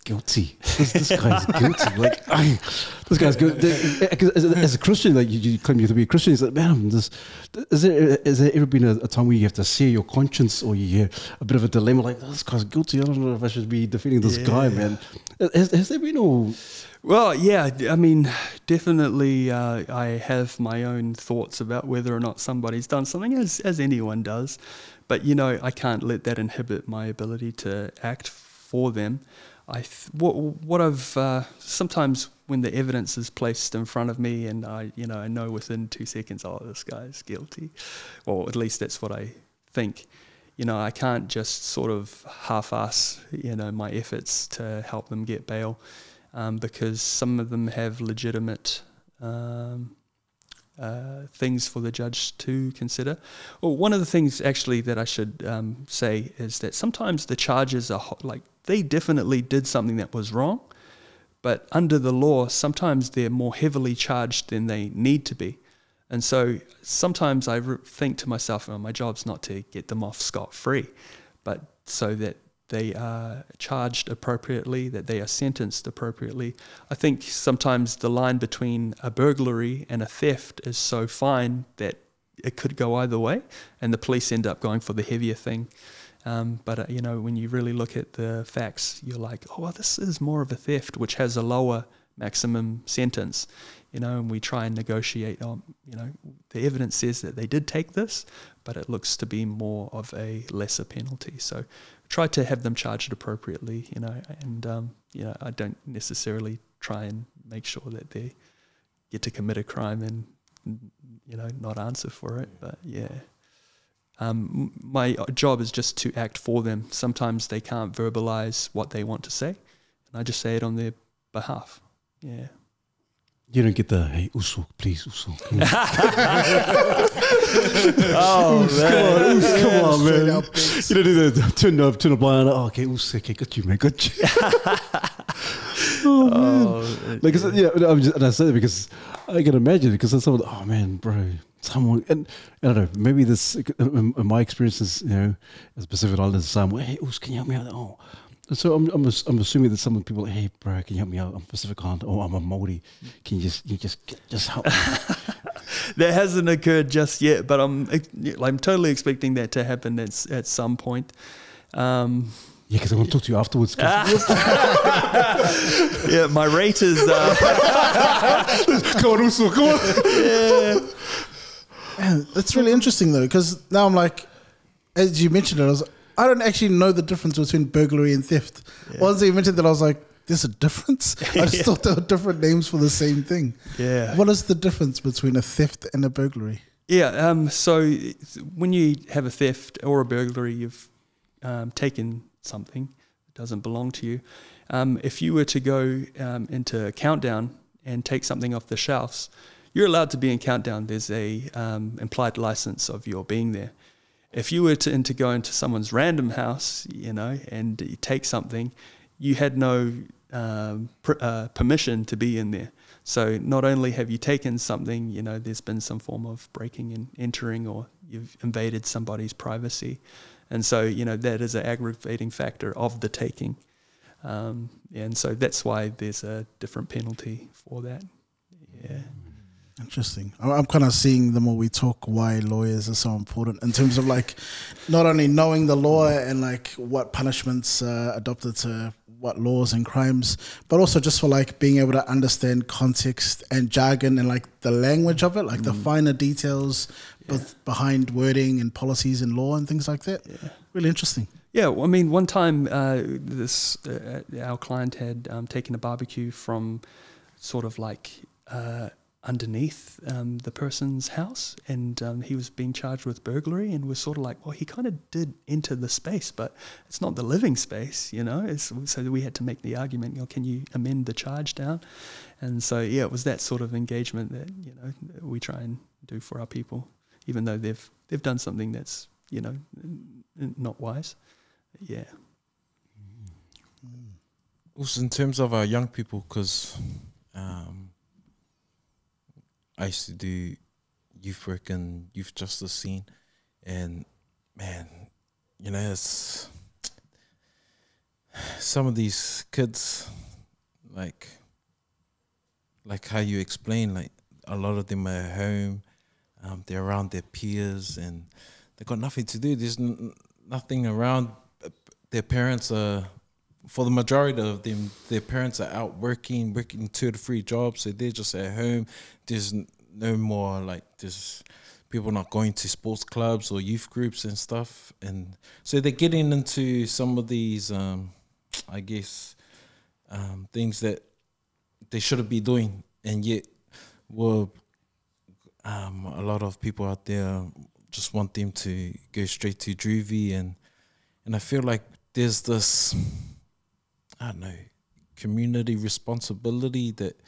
Speaker 3: guilty. This guy's guilty. This guy's good. As a Christian, you claim to be a Christian, it's like, man, has there ever been a time where you have to sear your conscience, or you hear a bit of a dilemma, like, this guy's guilty, I don't know if I should be defending this guy, man. Has there been all...
Speaker 2: Well, yeah, I mean, definitely I have my own thoughts about whether or not somebody's done something, as anyone does. But, I can't let that inhibit my ability to act for them. What I've sometimes when the evidence is placed in front of me and I know within 2 seconds, oh, this guy's guilty, or at least that's what I think. I can't just sort of half-ass my efforts to help them get bail, because some of them have legitimate things for the judge to consider. Well, one of the things actually that I should say is that sometimes the charges are they definitely did something that was wrong, but under the law, sometimes they're more heavily charged than they need to be. And so sometimes I think to myself, my job's not to get them off scot-free, but so that they are charged appropriately, that they are sentenced appropriately. I think sometimes the line between a burglary and a theft is so fine that it could go either way, and the police end up going for the heavier thing. But when you really look at the facts, you're like, oh, this is more of a theft, which has a lower maximum sentence, and we try and negotiate on, the evidence says that they did take this, but it looks to be more of a lesser penalty. So try to have them charged appropriately, and, I don't necessarily try and make sure that they get to commit a crime and, not answer for it. But yeah, my job is just to act for them. Sometimes they can't verbalize what they want to say, and I just say it on their behalf. Yeah.
Speaker 3: You don't get the, hey, uso, please, uso.
Speaker 2: Oh, man.
Speaker 3: Come on, man.
Speaker 4: out pigs.
Speaker 3: You don't do the turn the blind. Oh, okay, uso, okay, got you, man, got you. Oh, man. Like, and I say that because I can imagine, because then someone, oh, man, bro, someone, and I don't know, maybe this, in my experiences, as Pacific Islanders, someone, hey, uso, can you help me out? Oh. So I'm assuming that some people, hey, bro, can you help me out? I'm Pacific Islander, or I'm a Māori. Can you just help me?
Speaker 2: That hasn't occurred just yet, but I'm totally expecting that to happen at some point.
Speaker 3: Yeah, because I want to talk to you afterwards.
Speaker 2: Yeah, my rate is.
Speaker 3: Come on, Uso, come on.
Speaker 2: Yeah.
Speaker 4: Man, that's really interesting though, because now I'm like, as you mentioned it, I don't actually know the difference between burglary and theft.
Speaker 2: Yeah.
Speaker 4: Once you mentioned that, I was like, there's a difference? I just thought there were different names for the same thing.
Speaker 2: Yeah.
Speaker 4: What is the difference between a theft and a burglary?
Speaker 2: Yeah, so when you have a theft or a burglary, you've taken something that doesn't belong to you. If you were to go into Countdown and take something off the shelves, you're allowed to be in Countdown. There's a implied license of your being there. If you were to go into someone's random house, and you take something, you had no permission to be in there. So not only have you taken something, there's been some form of breaking and entering, or you've invaded somebody's privacy. And so, that is an aggravating factor of the taking. And so that's why there's a different penalty for that. Yeah.
Speaker 4: Interesting. I'm kind of seeing the more we talk why lawyers are so important in terms of like not only knowing the law and like what punishments are adopted to what laws and crimes, but also just for like being able to understand context and jargon and like the language of it, like the finer details behind wording and policies and law and things like that. Yeah. Really interesting.
Speaker 2: Yeah, well, I mean, one time our client had taken a barbecue from sort of like underneath the person's house, and he was being charged with burglary, and we're sort of like, well, he kind of did enter the space, but it's not the living space, so we had to make the argument, can you amend the charge down? And so, yeah, it was that sort of engagement that, that we try and do for our people, even though they've done something that's, not wise. Yeah.
Speaker 5: Also, in terms of our young people, because I used to do youth work and youth justice scene, and man, it's some of these kids, like how you explain, like a lot of them are at home, they're around their peers, and they've got nothing to do. There's nothing around. Their parents are, for the majority of them, their parents are out working 2 to 3 jobs, so they're just at home. There's no more, like, there's people not going to sports clubs or youth groups and stuff. And so they're getting into some of these, I guess, things that they shouldn't be doing. And yet, a lot of people out there just want them to go straight to juvie. And I feel like there's this, I don't know, community responsibility that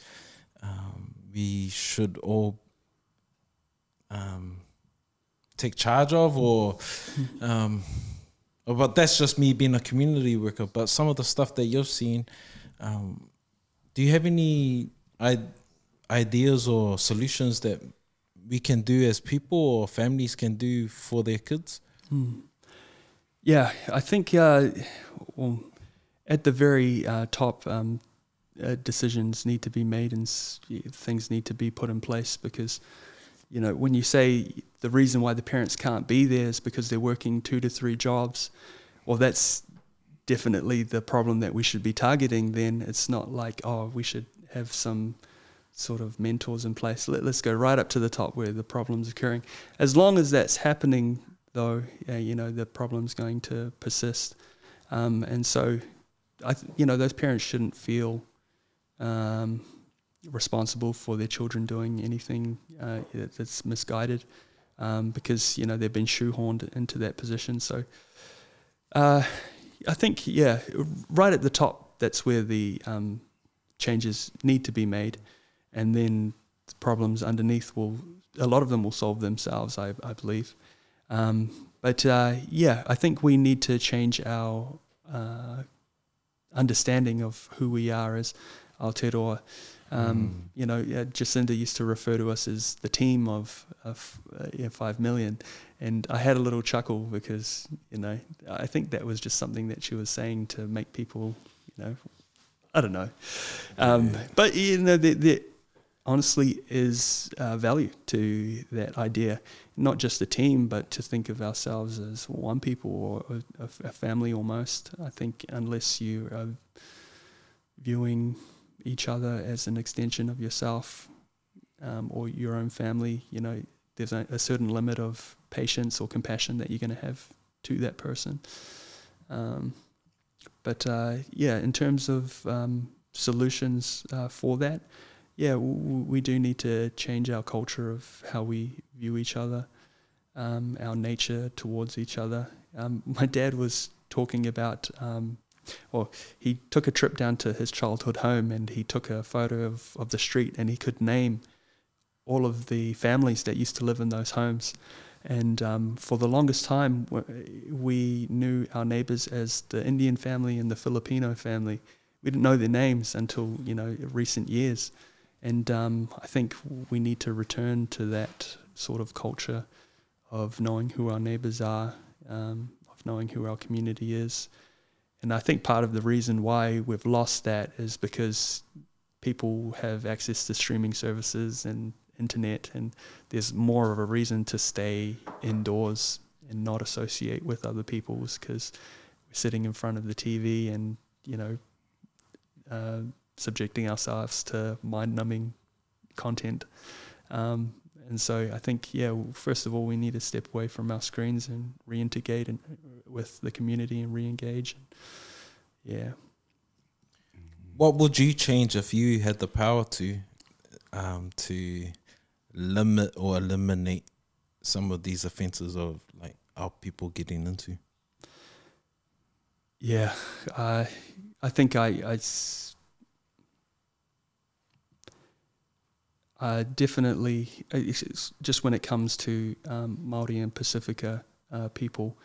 Speaker 5: we should all take charge of, but that's just me being a community worker. But some of the stuff that you've seen, do you have any ideas or solutions that we can do as people or families can do for their kids?
Speaker 2: Yeah, I think at the very top, decisions need to be made and things need to be put in place, because when you say the reason why the parents can't be there is because they're working 2 to 3 jobs, well, that's definitely the problem that we should be targeting. Then it's not like, oh, we should have some sort of mentors in place. Let's go right up to the top where the problem's occurring. As long as that's happening, though, the problem's going to persist. And so, those parents shouldn't feel responsible for their children doing anything that's misguided, because they've been shoehorned into that position. So I think right at the top, that's where the changes need to be made, and then the problems underneath a lot of them will solve themselves, I believe. But I think we need to change our understanding of who we are as Aotearoa. Jacinda used to refer to us as the team of 5 million, and I had a little chuckle because I think that was just something that she was saying to make people, I don't know, but there honestly is value to that idea, not just a team, but to think of ourselves as one people or a family almost. I think unless you are viewing each other as an extension of yourself or your own family, there's a certain limit of patience or compassion that you're going to have to that person. But in terms of solutions for that, we do need to change our culture of how we view each other, our nature towards each other. My dad was talking about, he took a trip down to his childhood home, and he took a photo of the street, and he could name all of the families that used to live in those homes. And for the longest time, we knew our neighbors as the Indian family and the Filipino family. We didn't know their names until recent years. And I think we need to return to that sort of culture of knowing who our neighbors are, of knowing who our community is. And I think part of the reason why we've lost that is because people have access to streaming services and internet, and there's more of a reason to stay indoors and not associate with other people's, because we're sitting in front of the TV and, subjecting ourselves to mind-numbing content. And so I think, first of all, we need to step away from our screens and reintegrate with the community and re-engage.
Speaker 5: What would you change if you had the power to limit or eliminate some of these offences of like our people getting into?
Speaker 2: I think I definitely, it's just when it comes to Māori and Pacifica people,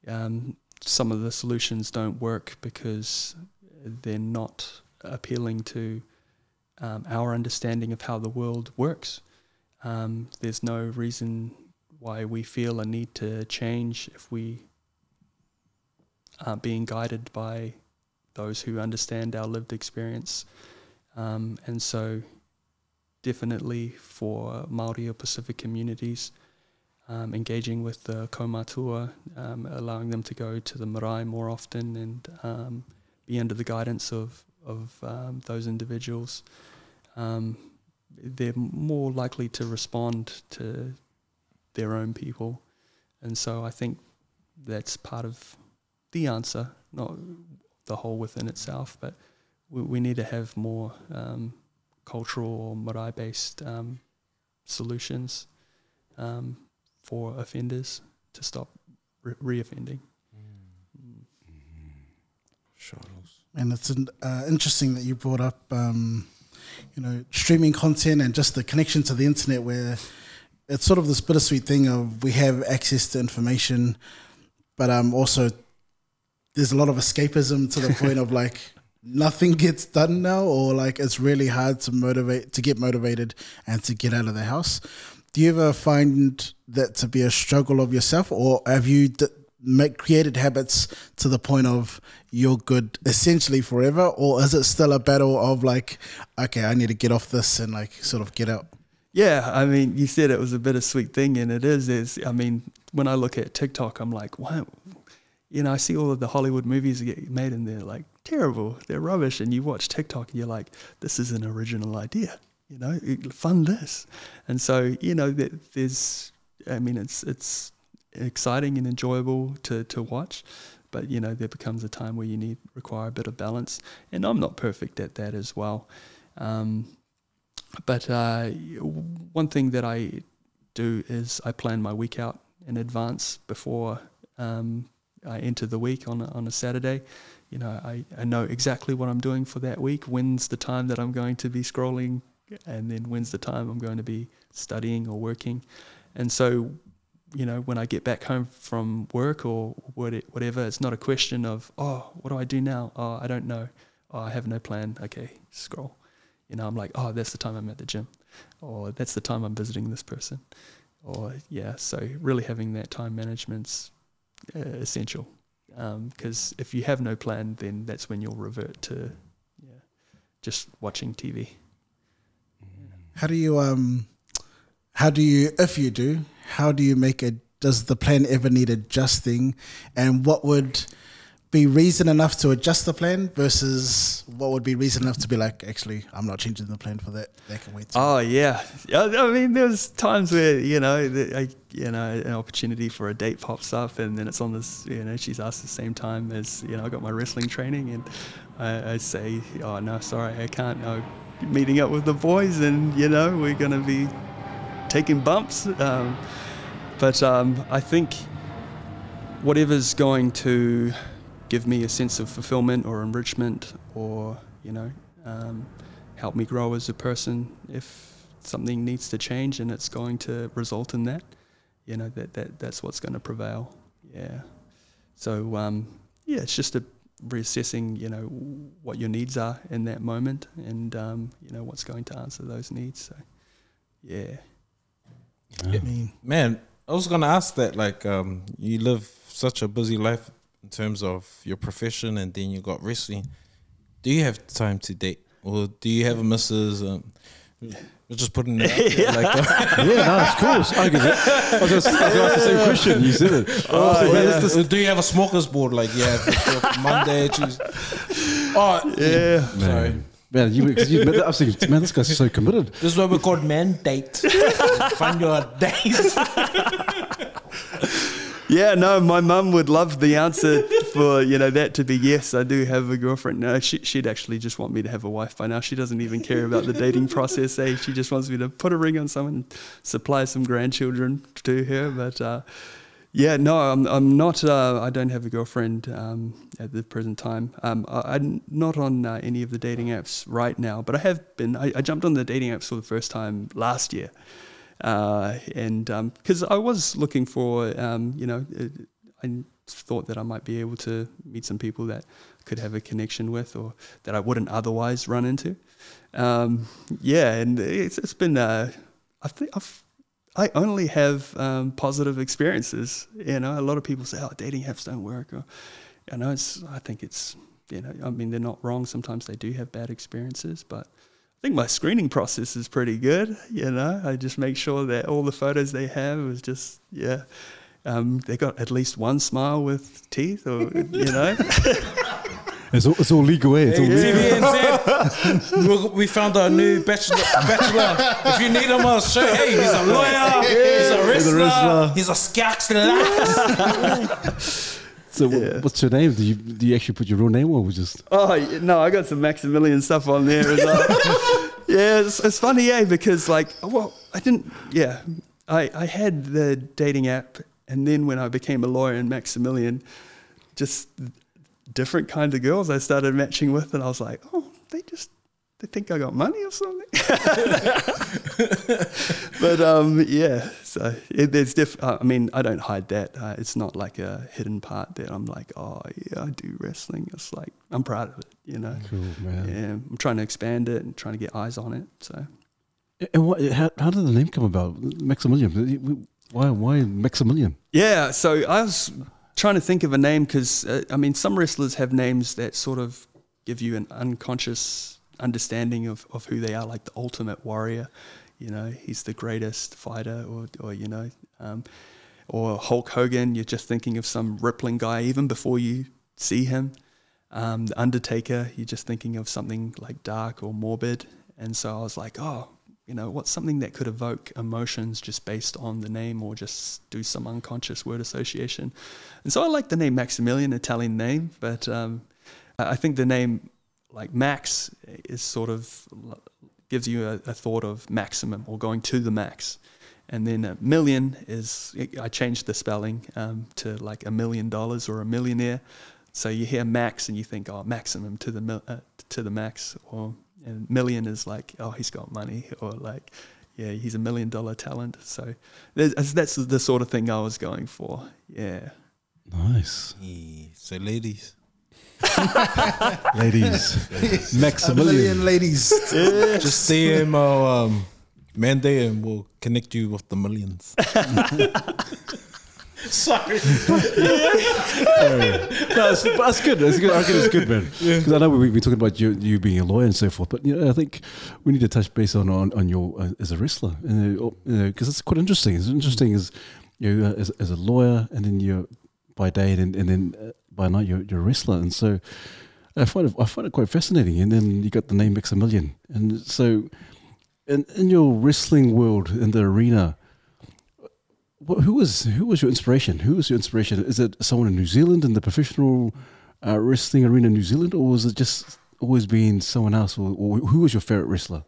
Speaker 2: some of the solutions don't work because they're not appealing to our understanding of how the world works. There's no reason why we feel a need to change if we aren't being guided by those who understand our lived experience. And so definitely for Māori or Pacific communities, engaging with the kaumatua, allowing them to go to the marae more often and be under the guidance of those individuals. They're more likely to respond to their own people. And so I think that's part of the answer, not the whole within itself, but we need to have more cultural or marae-based solutions for offenders to stop re-offending.
Speaker 4: And it's interesting that you brought up, streaming content and just the connection to the internet, where it's sort of this bittersweet thing of we have access to information, but also there's a lot of escapism to the point of like nothing gets done now, or like it's really hard to get motivated and to get out of the house. Do you ever find that to be a struggle of yourself, or have you created habits to the point of you're good essentially forever, or is it still a battle of like, okay, I need to get off this and like sort of get out?
Speaker 2: Yeah, I mean, you said it was a bittersweet thing, and it is. I mean, when I look at TikTok, I'm like, wow, I see all of the Hollywood movies that get made, and they're like terrible, they're rubbish. And you watch TikTok and you're like, this is an original idea, you know, fund this. And so, you know, there's, I mean, it's exciting and enjoyable to watch, but, you know, there becomes a time where you require a bit of balance. And I'm not perfect at that as well. But one thing that I do is I plan my week out in advance before I enter the week on a Saturday. You know, I know exactly what I'm doing for that week, when's the time that I'm going to be scrolling, and then when's the time I'm going to be studying or working. And so, you know, when I get back home from work or whatever, it's not a question of, oh, what do I do now? Oh, I don't know. Oh, I have no plan. Okay, scroll. You know, I'm like, oh, that's the time I'm at the gym, or that's the time I'm visiting this person, or yeah. So really having that time management's essential, because if you have no plan, then that's when you'll revert to just watching TV.
Speaker 4: How do you if you do, how do you make it? Does the plan ever need adjusting, and what would be reason enough to adjust the plan versus what would be reason enough to be like, actually, I'm not changing the plan for that. That can wait.
Speaker 2: Oh yeah, I mean, there's times where an opportunity for a date pops up, and then it's on this. You know, she's asked the same time as I got my wrestling training, and I say, oh no, sorry, I can't. I'm meeting up with the boys, and we're gonna be taking bumps. But I think whatever's going to give me a sense of fulfillment or enrichment, or help me grow as a person. If something needs to change and it's going to result in that, that's what's going to prevail. Yeah. So it's just reassessing what your needs are in that moment, and what's going to answer those needs. So yeah.
Speaker 5: Man, I was gonna ask that. Like, you live such a busy life in terms of your profession, and then you got wrestling. Do you have time to date, or do you have a missus? We're just putting it out there, like that.
Speaker 3: Yeah, no, of course. I get it. I was going to ask the same question. You said it.
Speaker 5: Do you have a smorgasbord? Like, Monday, Tuesday. Oh,
Speaker 2: yeah.
Speaker 5: Sorry.
Speaker 3: Man, I was thinking, man, this guy's so committed.
Speaker 5: This is what we call mandate. Find your dates.
Speaker 2: Yeah, no, my mum would love the answer for that to be yes. I do have a girlfriend. No, she'd actually just want me to have a wife by now. She doesn't even care about the dating process. She just wants me to put a ring on someone and supply some grandchildren to her. But no, I'm not. I don't have a girlfriend at the present time. I'm not on any of the dating apps right now, but I have been. I jumped on the dating apps for the first time last year. And because I was looking for, I thought that I might be able to meet some people that I could have a connection with, or that I wouldn't otherwise run into. And it's been, I only have positive experiences. A lot of people say, oh, dating apps don't work. Or, I think it's, I mean, they're not wrong. Sometimes they do have bad experiences, but I think my screening process is pretty good. I just make sure that all the photos they have is just, they got at least one smile with teeth, or,
Speaker 3: It's all legal, eh? It's all
Speaker 5: legal. We found our new bachelor. If you need him, I'll show you. Hey, he's a lawyer, he's a wrestler, he's a scoutster.
Speaker 3: So what's your name? Do you actually put your real name, or just?
Speaker 2: Oh no, I got some Maximilian stuff on there as well. Yeah, it's funny, because I didn't. Yeah, I had the dating app, and then when I became a lawyer in Maximilian, just different kind of girls I started matching with, and I was like, oh, they think I got money or something. But so there's I mean, I don't hide that. It's not like a hidden part that I'm like, oh yeah, I do wrestling. It's like, I'm proud of it,
Speaker 3: Cool, man.
Speaker 2: Yeah, I'm trying to expand it and trying to get eyes on it. So.
Speaker 3: And how did the name come about, Maximilian? Why Maximilian?
Speaker 2: Yeah, so I was trying to think of a name, because some wrestlers have names that sort of give you an unconscious understanding of who they are, like the Ultimate Warrior. He's the greatest fighter, or Hulk Hogan. You're just thinking of some rippling guy even before you see him. The Undertaker, you're just thinking of something like dark or morbid. And so I was like, oh, you know, what's something that could evoke emotions just based on the name, or just do some unconscious word association. And so I like the name Maximilian, Italian name, but I think the name like Max is sort of gives you a thought of maximum or going to the max. And then a million is, I changed the spelling to like $1 million or a millionaire. So you hear max and you think, oh, maximum to the max, or and million is like, oh, he's got money, or like, yeah, he's $1 million talent. So that's the sort of thing I was going for. Yeah.
Speaker 3: Nice.
Speaker 5: Yeah. So ladies.
Speaker 3: Ladies. Maximilian.
Speaker 4: A million ladies.
Speaker 5: Just DM our Monday and we'll connect you with the millions. Sorry.
Speaker 3: No, that's good. That's good. I reckon it's good, man. Because I know we've been talking about you being a lawyer and so forth, but you know, I think we need to touch base on your as a wrestler, because it's quite interesting. It's interesting as as a lawyer, and then you're by day, and then by night you're a wrestler, and so I find it quite fascinating. And then you got the name Maximilian, and so in your wrestling world, in the arena. Who was your inspiration? Who was your inspiration? Is it someone in New Zealand, in the professional wrestling arena in New Zealand, or was it just always been someone else? Or who was your favorite wrestler?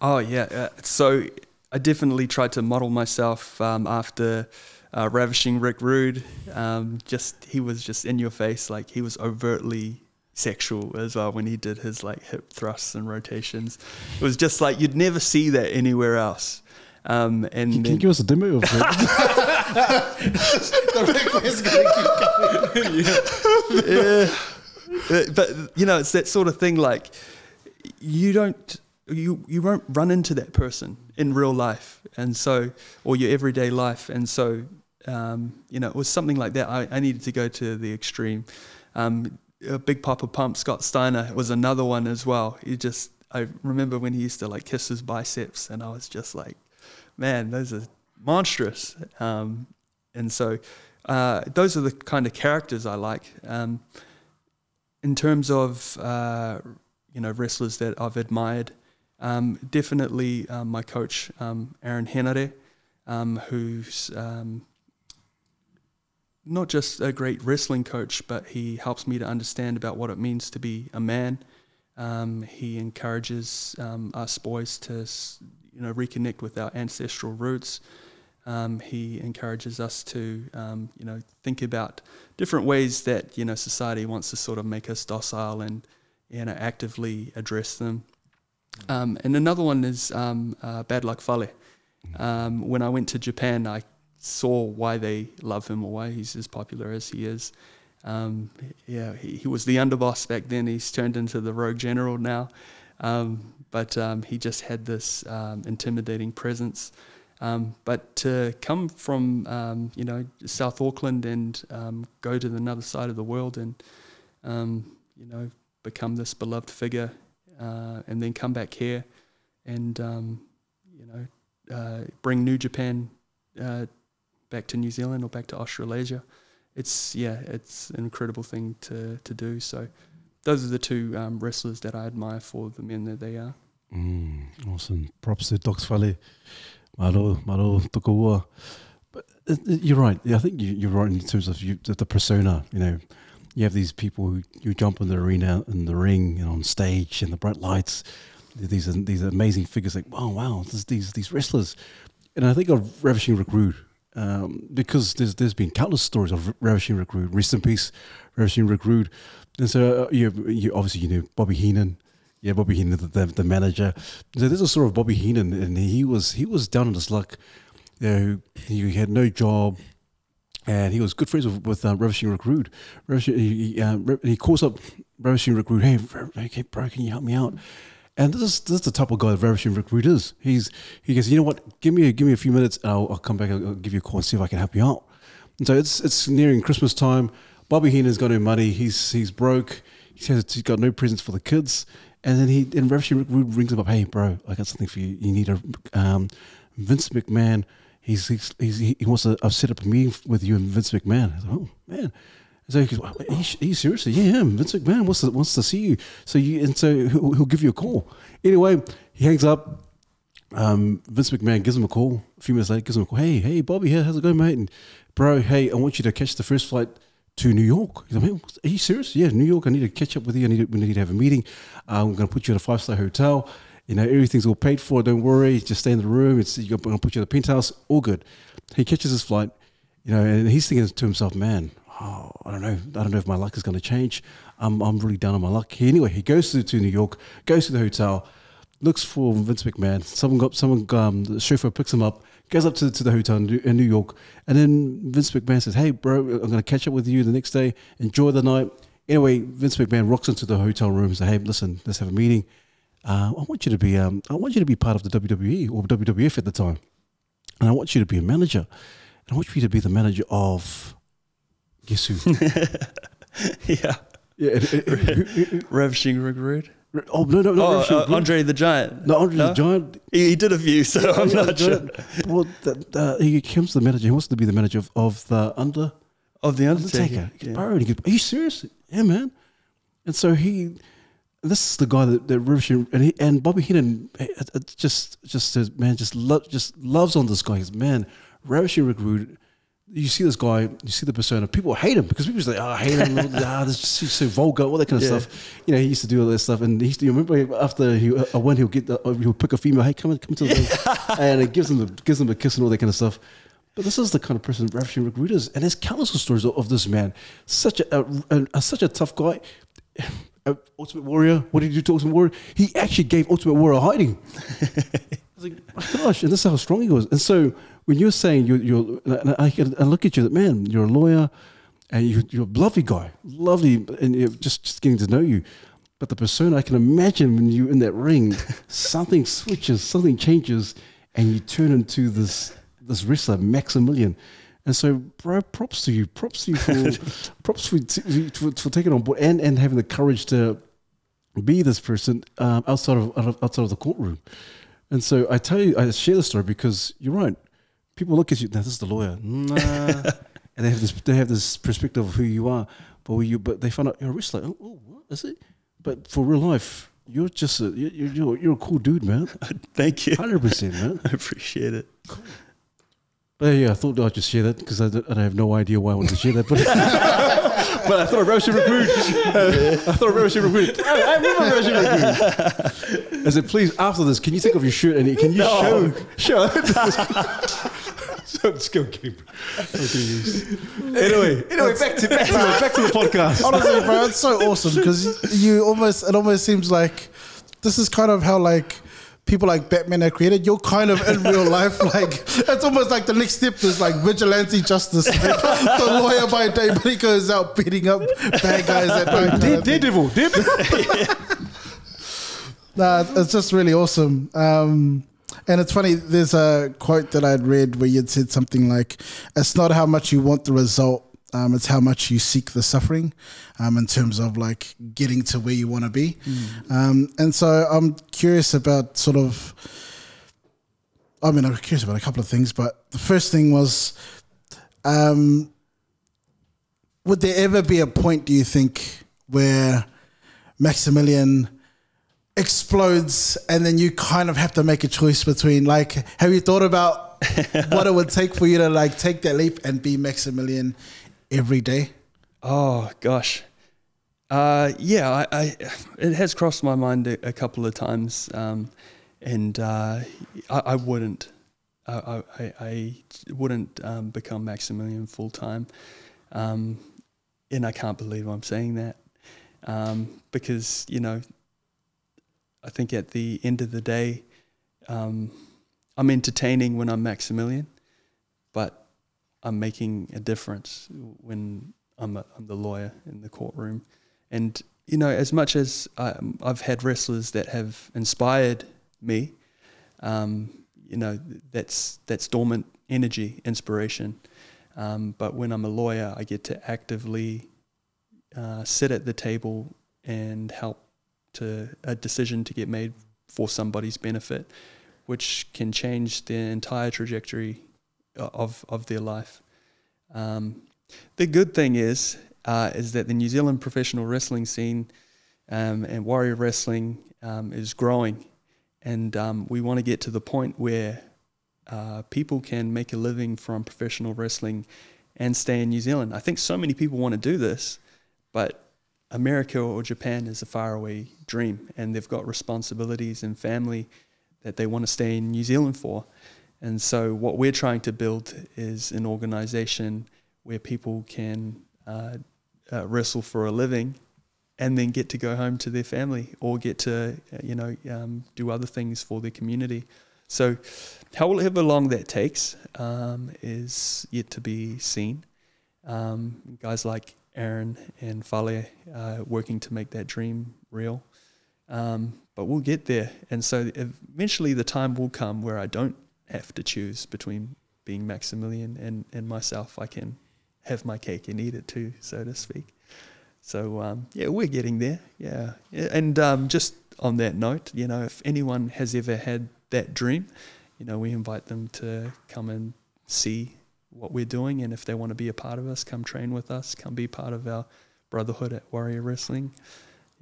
Speaker 2: Oh yeah, so I definitely tried to model myself after Ravishing Rick Rude. He was just in your face, like he was overtly sexual as well when he did his like hip thrusts and rotations. It was just like you'd never see that anywhere else. And
Speaker 3: can you give us a demo of that?
Speaker 2: Yeah. But you know, it's that sort of thing. Like you won't run into that person in real life, and so, or your everyday life, and so you know, it was something like that. I needed to go to the extreme. Big Papa Pump Scott Steiner was another one as well. I remember when he used to like kiss his biceps, and I was just like, man, those are monstrous. And so those are the kind of characters I like. In terms of, wrestlers that I've admired, definitely my coach, Aaron Henare, who's not just a great wrestling coach, but he helps me to understand about what it means to be a man. He encourages us boys to reconnect with our ancestral roots. He encourages us to, think about different ways that, society wants to sort of make us docile and, actively address them. And another one is Bad Luck Fale. When I went to Japan, I saw why they love him or why he's as popular as he is. He was the underboss back then. He's turned into the rogue general now. But he just had this intimidating presence. But to come from, South Auckland and go to another side of the world and, become this beloved figure and then come back here and, bring New Japan back to New Zealand or back to Australasia. It's an incredible thing to do. So those are the two wrestlers that I admire for the men that they are.
Speaker 3: Awesome. Props to Docs Fale. Maro Tokoua. But you're right. I think you're right in terms of the persona. You have these people who you jump in the arena, in the ring, and on stage, and the bright lights. These amazing figures, like wow, these wrestlers. And I think of Ravishing Rick Rude, because there's been countless stories of Ravishing Rick Rude. Rest in peace, Ravishing Rick Rude. And so you obviously Bobby Heenan. Yeah, Bobby Heenan, the manager. So there's a story of Bobby Heenan, and he was down on his luck. He had no job, and he was good friends with Ravishing Rick Rude. He calls up Ravishing Rick Rude. Hey, bro, can you help me out? And this is the type of guy that Ravishing Rick Rude is. He goes, you know what? Give me a few minutes, and I'll come back. I'll give you a call and see if I can help you out. And so it's nearing Christmas time. Bobby Heenan's got no money. He's broke. He says he's got no presents for the kids. And then Ravishing Rick Rude rings him up. Hey, bro, I got something for you. You need Vince McMahon. He wants to set up a meeting with you and Vince McMahon. I was like, oh man. So he goes, are you serious? Yeah, Vince McMahon wants to see you. So he'll give you a call. Anyway, he hangs up. Vince McMahon gives him a call. A few minutes later, gives him a call. Hey, Bobby, how's it going, mate? And bro, hey, I want you to catch the first flight to New York. He's like, man, are you serious? Yeah, New York. I need to catch up with you. We need to have a meeting. I'm going to put you in a 5-star hotel. You know, everything's all paid for. Don't worry. Just stay in the room. I'm going to put you in the penthouse. All good. He catches his flight, you know, and he's thinking to himself, man, I don't know if my luck is going to change. I'm really down on my luck. Anyway, he goes to New York, goes to the hotel, looks for Vince McMahon. The chauffeur picks him up, goes up to the hotel in New York, and then Vince McMahon says, hey, bro, I'm going to catch up with you the next day. Enjoy the night. Anyway, Vince McMahon rocks into the hotel room and says, hey, listen, let's have a meeting. I want you to be part of the WWE or WWF at the time, and I want you to be a manager. And I want you to be the manager of guess who?
Speaker 2: Yeah. Ravishing Recruit.
Speaker 3: Oh no!
Speaker 2: Andre the Giant.
Speaker 3: No, Andre the Giant.
Speaker 2: He did a few, so I'm not sure.
Speaker 3: Well, he becomes the manager. He wants to be the manager of the Undertaker.
Speaker 2: Yeah.
Speaker 3: Bro, and he goes, are you serious? Yeah, man. And so this is the guy that Ravishing and Bobby Heenan just loves on this guy. He's, man, Ravishing Recruit. You see this guy, you see the persona. People hate him because people just like, I hate him. This is just so vulgar, all that kind of stuff. You know, he used to do all that stuff, and he used to. You remember after he won, he'll pick a female. Hey, come to the ring, and it gives him a kiss and all that kind of stuff. But this is the kind of person Ravishing Recruit is, and there's countless stories of this man. Such a tough guy. Ultimate Warrior. What did he do to Ultimate Warrior? He actually gave Ultimate Warrior a hiding. I was like, my gosh, and this is how strong he was. And so when you're saying I look at you, man, you're a lawyer, and you're a lovely guy, lovely, and you're just getting to know you. But the persona, I can imagine when you're in that ring, something switches, something changes, and you turn into this wrestler, Maximilian. And so, bro, props to you for taking on board and having the courage to be this person outside of the courtroom. And so I share the story because you're right. People look at you. Now this is the lawyer, nah, and they have this perspective of who you are. But they find out you're a wrestler. Oh, what is it? But for real life, you're just you're a cool dude, man.
Speaker 2: Thank you.
Speaker 3: 100%, man.
Speaker 2: I appreciate it. Cool.
Speaker 3: But yeah, I thought I'd just share that because I have no idea why I wanted to share that. But I thought of Ravishing Recruit. I remember Ravishing Recruit. I said, please, after this, can you take off your shirt and can you show? Let's go, keep. Anyway, back to the podcast.
Speaker 4: Honestly, bro, it's so awesome because it almost seems like this is kind of how like people like Batman are created. You're kind of in real life, like it's almost like the next step is like vigilante justice. Like, the lawyer by day, but he goes out beating up bad guys at night.
Speaker 3: Daredevil.
Speaker 4: Nah, it's just really awesome. And it's funny, there's a quote that I'd read where you'd said something like, it's not how much you want the result, it's how much you seek the suffering, in terms of like getting to where you want to be. And so I'm curious about I'm curious about a couple of things, but the first thing was, would there ever be a point, do you think, where Maximilian explodes and then you kind of have to make a choice between, like, have you thought about what it would take for you to like take that leap and be Maximilian every day?
Speaker 2: Oh gosh, yeah, it has crossed my mind a couple of times, and I wouldn't become Maximilian full time, and I can't believe I'm saying that, because I think at the end of the day, I'm entertaining when I'm Maximilian, but I'm making a difference when I'm the lawyer in the courtroom. And, as much as I've had wrestlers that have inspired me, that's dormant energy, inspiration. But when I'm a lawyer, I get to actively sit at the table and help to a decision to get made for somebody's benefit, which can change the entire trajectory of their life. The good thing is, is that the New Zealand professional wrestling scene and warrior wrestling is growing, and we want to get to the point where people can make a living from professional wrestling and stay in New Zealand. I think so many people want to do this, but America or Japan is a faraway dream, and they've got responsibilities and family that they want to stay in New Zealand for. And so what we're trying to build is an organization where people can wrestle for a living and then get to go home to their family or get to, do other things for their community. So however long that takes is yet to be seen. Guys like Aaron and Fale working to make that dream real. But we'll get there. And so eventually the time will come where I don't have to choose between being Maximilian and myself. I can have my cake and eat it too, so to speak. So, we're getting there. Yeah. And just on that note, if anyone has ever had that dream, we invite them to come and see what we're doing. And if they want to be a part of us, come train with us, come be part of our brotherhood at Warrior Wrestling.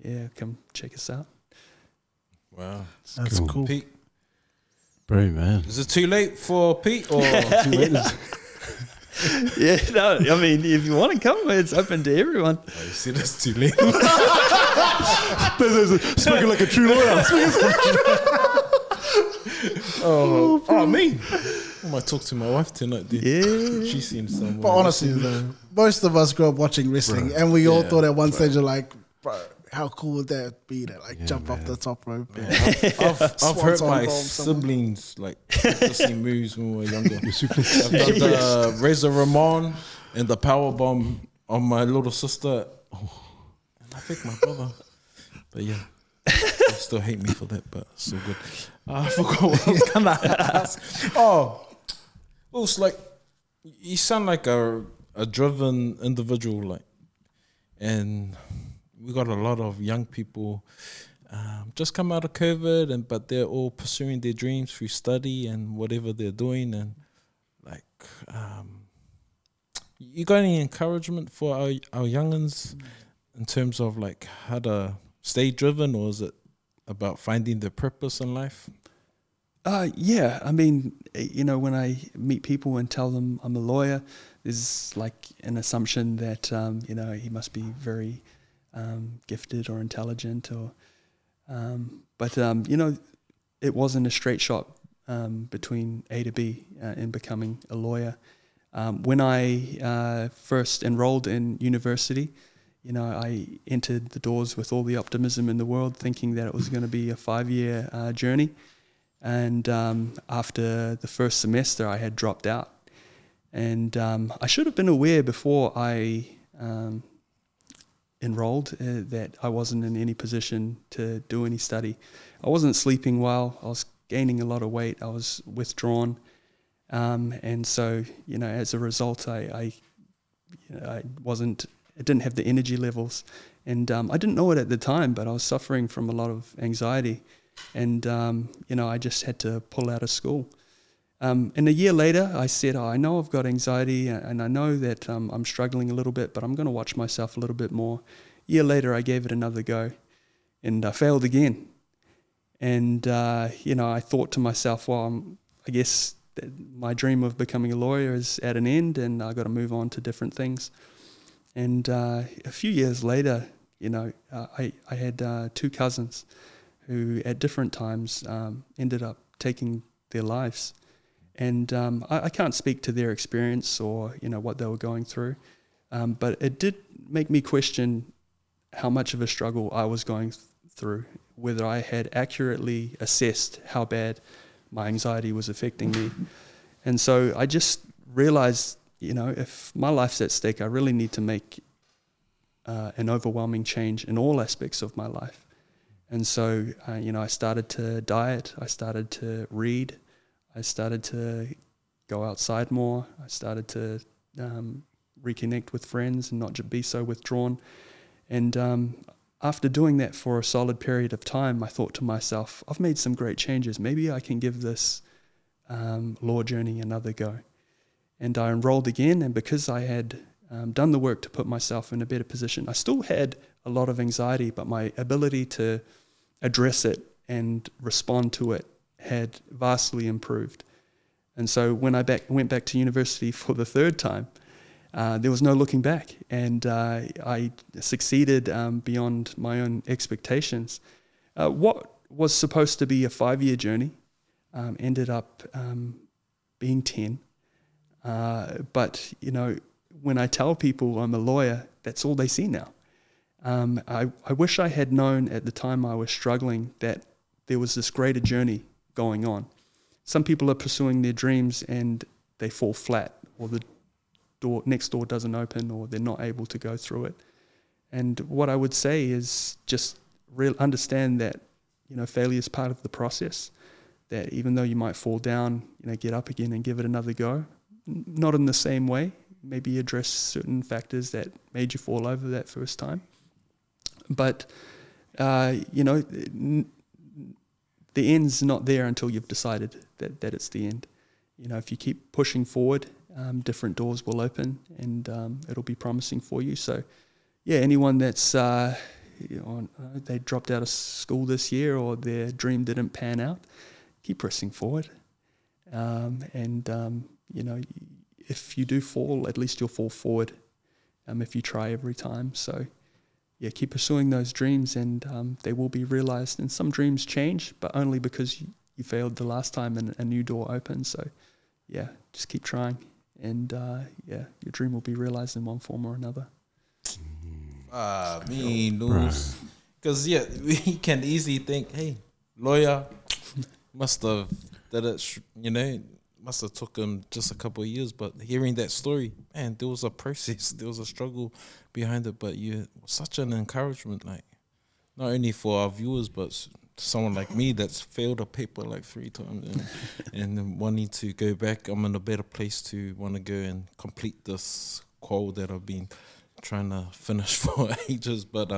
Speaker 2: Yeah, come check us out.
Speaker 5: Wow.
Speaker 4: That's cool.
Speaker 5: Pete,
Speaker 3: Bro, man.
Speaker 5: is it too late for Pete or
Speaker 3: Too late.
Speaker 2: Yeah, no, I mean, if you want to come, it's open to everyone.
Speaker 5: Oh, you see, that's too late.
Speaker 3: Speaking like a true lawyer.
Speaker 5: Me. I might talk to my wife tonight, dude.
Speaker 2: Yeah.
Speaker 5: She's seen someone.
Speaker 4: But honestly, though, most of us grew up watching wrestling, and we all thought at one stage, like, bro, how cool would that be to jump off the top rope?
Speaker 5: I've heard
Speaker 4: Swanton
Speaker 5: my
Speaker 4: bomb someone.
Speaker 5: siblings practicing moves when we were younger. I've done the Razor Ramon and the power bomb on my little sister. And I think my brother. But yeah, they still hate me for that, but it's so good. I forgot what I was gonna ask. Oh, it was like you sound like a driven individual, and we got a lot of young people just come out of COVID, but they're all pursuing their dreams through study and whatever they're doing. And you got any encouragement for our youngins in terms of how to stay driven, or is it about finding their purpose in life?
Speaker 2: Yeah, I mean, when I meet people and tell them I'm a lawyer, there's an assumption that he must be very gifted or intelligent, but it wasn't a straight shot between A to B in becoming a lawyer. When I first enrolled in university, I entered the doors with all the optimism in the world, thinking that it was going to be a 5-year journey. And after the first semester, I had dropped out. And I should have been aware before I enrolled that I wasn't in any position to do any study. I wasn't sleeping well. I was gaining a lot of weight. I was withdrawn. And so, as a result, I didn't have the energy levels. And I didn't know it at the time, but I was suffering from a lot of anxiety. And, I just had to pull out of school. And a year later, I said, I know I've got anxiety and I know that I'm struggling a little bit, but I'm going to watch myself a little bit more. A year later, I gave it another go and I failed again. And, I thought to myself, well, I guess that my dream of becoming a lawyer is at an end and I got to move on to different things. And a few years later, I had 2 cousins who at different times ended up taking their lives. And I can't speak to their experience or, what they were going through. But it did make me question how much of a struggle I was going through, whether I had accurately assessed how bad my anxiety was affecting me. And so I just realized, if my life's at stake, I really need to make an overwhelming change in all aspects of my life. And so, I started to diet, I started to read, I started to go outside more, I started to reconnect with friends and not be so withdrawn. And after doing that for a solid period of time, I thought to myself, I've made some great changes. Maybe I can give this law journey another go. And I enrolled again, and because I had done the work to put myself in a better position. I still had a lot of anxiety, but my ability to address it and respond to it had vastly improved. And so when I went back to university for the third time, there was no looking back, and I succeeded beyond my own expectations. What was supposed to be a 5-year journey ended up being 10. But, you know, when I tell people I'm a lawyer, that's all they see now. I wish I had known at the time I was struggling that there was this greater journey going on. Some people are pursuing their dreams and they fall flat, or the next door doesn't open, or they're not able to go through it. And what I would say is just understand that, you know, failure is part of the process, that even though you might fall down, you know, get up again and give it another go. Not in the same way, maybe address certain factors that made you fall over that first time. But, you know, the end's not there until you've decided that it's the end. You know, if you keep pushing forward, different doors will open, and it'll be promising for you. So, yeah, anyone that's, you know, they dropped out of school this year, or their dream didn't pan out, keep pressing forward. You know, if you do fall, at least you'll fall forward if you try every time. So, yeah, keep pursuing those dreams, and they will be realized. And some dreams change, but only because you failed the last time and a new door opens. So, yeah, just keep trying, and yeah, your dream will be realized in one form or another.
Speaker 5: Because yeah, we can easily think, hey, lawyer must have did it, you know, must have took him just a couple of years. But hearing that story, man, there was a process, there was a struggle behind it. But you, such an encouragement, like not only for our viewers, but someone like me that's failed a paper like 3 times and then wanting to go back. I'm in a better place to want to go and complete this qual that I've been trying to finish for ages. But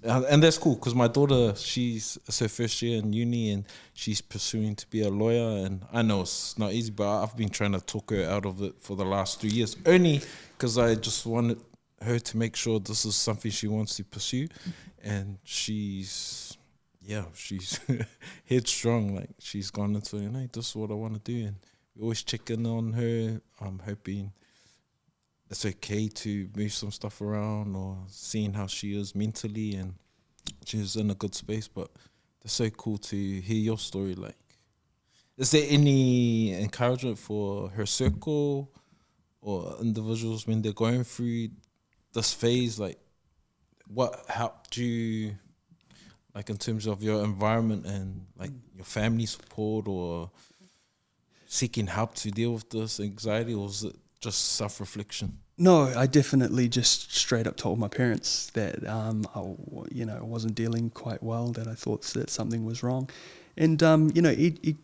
Speaker 5: and that's cool, because my daughter, it's her first year in uni, and she's pursuing to be a lawyer. And I know it's not easy, but I've been trying to talk her out of it for the last 3 years, only because I just wanted her to make sure this is something she wants to pursue. And she's headstrong. Like, she's gone into, you know, this is what I want to do. And we always check in on her. I'm hoping it's okay to move some stuff around, or seeing how she is mentally, and she's in a good space. But it's so cool to hear your story. Like, is there any encouragement for her circle or individuals when they're going through this phase? Like, what helped you, like, in terms of your environment and like your family support, or seeking help to deal with this anxiety, or was it just self-reflection?
Speaker 2: No, I definitely just straight up told my parents that I wasn't dealing quite well, that I thought that something was wrong. And you know,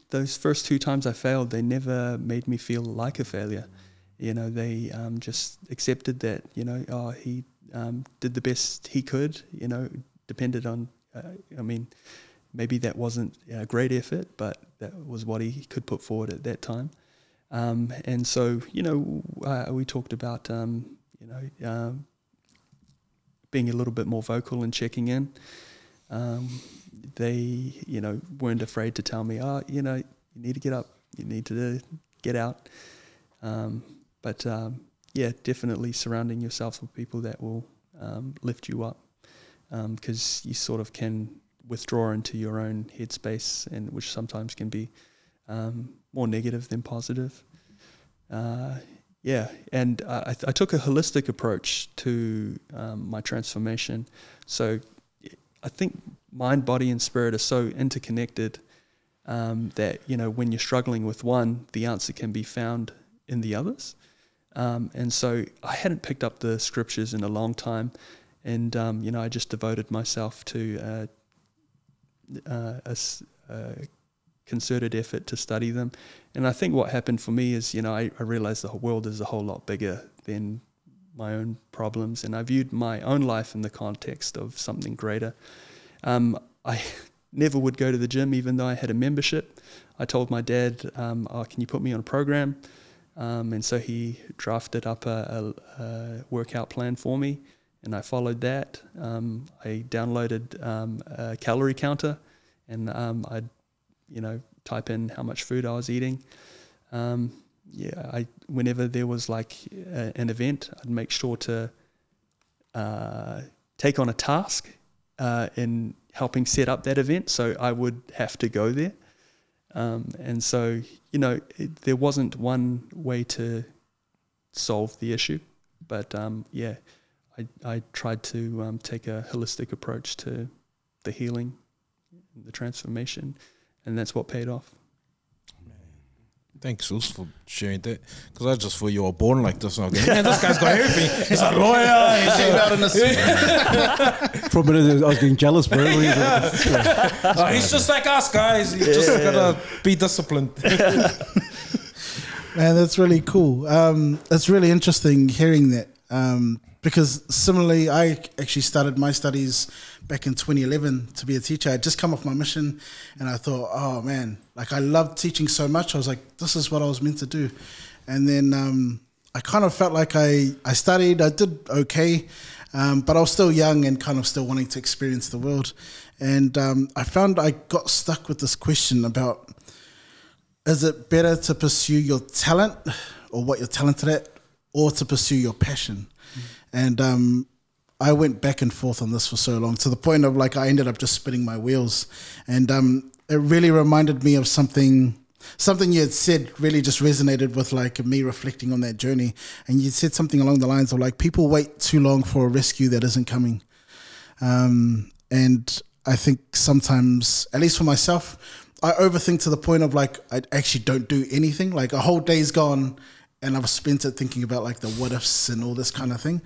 Speaker 2: those first 2 times I failed, they never made me feel like a failure. You know, they just accepted that, you know, he did the best he could, you know, depended on, I mean, maybe that wasn't a great effort, but that was what he could put forward at that time. And so, you know, we talked about, being a little bit more vocal and checking in. They, you know, weren't afraid to tell me, you know, you need to get up, you need to get out. Yeah, definitely surrounding yourself with people that will lift you up, because you sort of can withdraw into your own headspace, and which sometimes can be more negative than positive. Yeah, and I took a holistic approach to my transformation. So I think mind, body, and spirit are so interconnected that, you know, when you're struggling with one, the answer can be found in the others. And so I hadn't picked up the scriptures in a long time, and you know, I just devoted myself to a concerted effort to study them. And I think what happened for me is, you know, I realized the whole world is a whole lot bigger than my own problems, and I viewed my own life in the context of something greater. I never would go to the gym, even though I had a membership. I told my dad, can you put me on a program? And so he drafted up a workout plan for me, and I followed that. I downloaded a calorie counter, and I'd, type in how much food I was eating. Whenever there was like an event, I'd make sure to take on a task in helping set up that event, so I would have to go there. And so, there wasn't one way to solve the issue, but I tried to take a holistic approach to the healing, the transformation, and that's what paid off.
Speaker 5: Thanks, Sus, for sharing that. Because I just thought you were born like this. And I was like, man, this guy's got everything. He's a lawyer. He came out in a suit.
Speaker 3: For a minute, I was getting jealous, bro.
Speaker 5: He's just like us, guys. You just gotta be disciplined.
Speaker 4: Man, that's really cool. It's really interesting hearing that. Because similarly, I actually started my studies back in 2011 to be a teacher. I'd just come off my mission, and I thought, oh man, like I loved teaching so much. I was like, this is what I was meant to do. And then I kind of felt like I studied, I did okay, but I was still young and kind of still wanting to experience the world. And I found I got stuck with this question about, is it better to pursue your talent or what you're talented at, or to pursue your passion? And I went back and forth on this for so long, to the point of like I ended up just spinning my wheels. And it really reminded me of something you had said, really just resonated with like me reflecting on that journey. And you said something along the lines of like, people wait too long for a rescue that isn't coming. And I think sometimes, at least for myself, I overthink to the point of like, I actually don't do anything. Like a whole day's gone and I've spent it thinking about like the what ifs and all this kind of thing.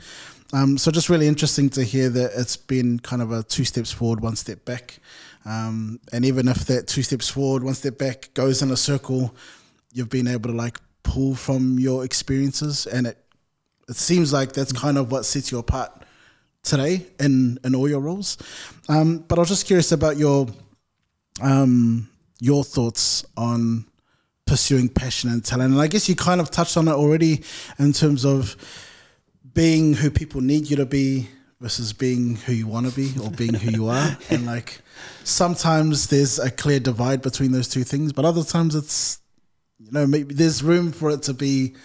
Speaker 4: So just really interesting to hear that it's been kind of a 2 steps forward, 1 step back. And even if that 2 steps forward, 1 step back goes in a circle, you've been able to like pull from your experiences. And it seems like that's kind of what sets you apart today in all your roles. But I was just curious about your thoughts on pursuing passion and talent. And I guess you kind of touched on it already in terms of being who people need you to be versus being who you want to be or being who you are. And like sometimes there's a clear divide between those two things, but other times it's, maybe there's room for it to be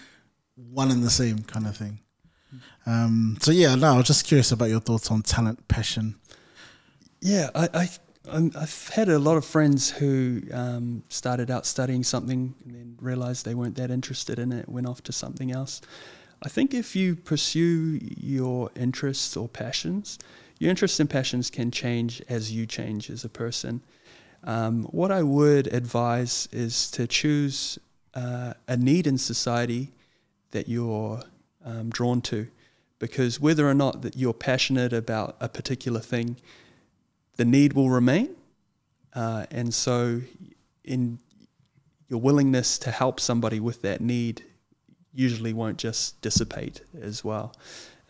Speaker 4: one and the same kind of thing. I was just curious about your thoughts on talent, passion.
Speaker 2: Yeah, I've had a lot of friends who started out studying something and then realized they weren't that interested in it, went off to something else. I think if you pursue your interests or passions, your interests and passions can change as you change as a person. What I would advise is to choose a need in society that you're drawn to, because whether or not that you're passionate about a particular thing, the need will remain. And so in your willingness to help somebody with that need usually won't just dissipate as well.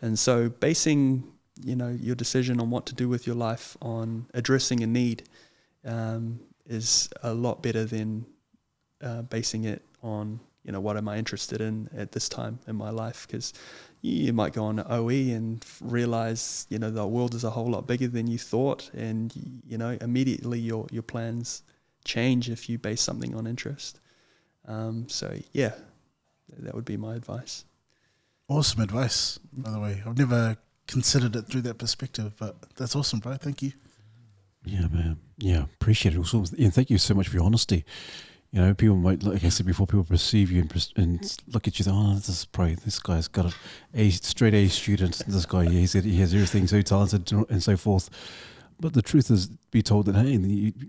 Speaker 2: And so basing, your decision on what to do with your life on addressing a need is a lot better than basing it on, what am I interested in at this time in my life? Because you might go on OE and realize, the world is a whole lot bigger than you thought. And, immediately your plans change if you base something on interest. That would be my advice.
Speaker 4: Awesome advice, by the way. I've never considered it through that perspective, but that's awesome, bro. Thank you.
Speaker 3: Yeah, man. Yeah, appreciate it. Also, and thank you so much for your honesty. People might, like I said before, people perceive you and look at you. This guy's got a straight A student. This guy, he has everything, so talented and so forth. But the truth is, be told that hey,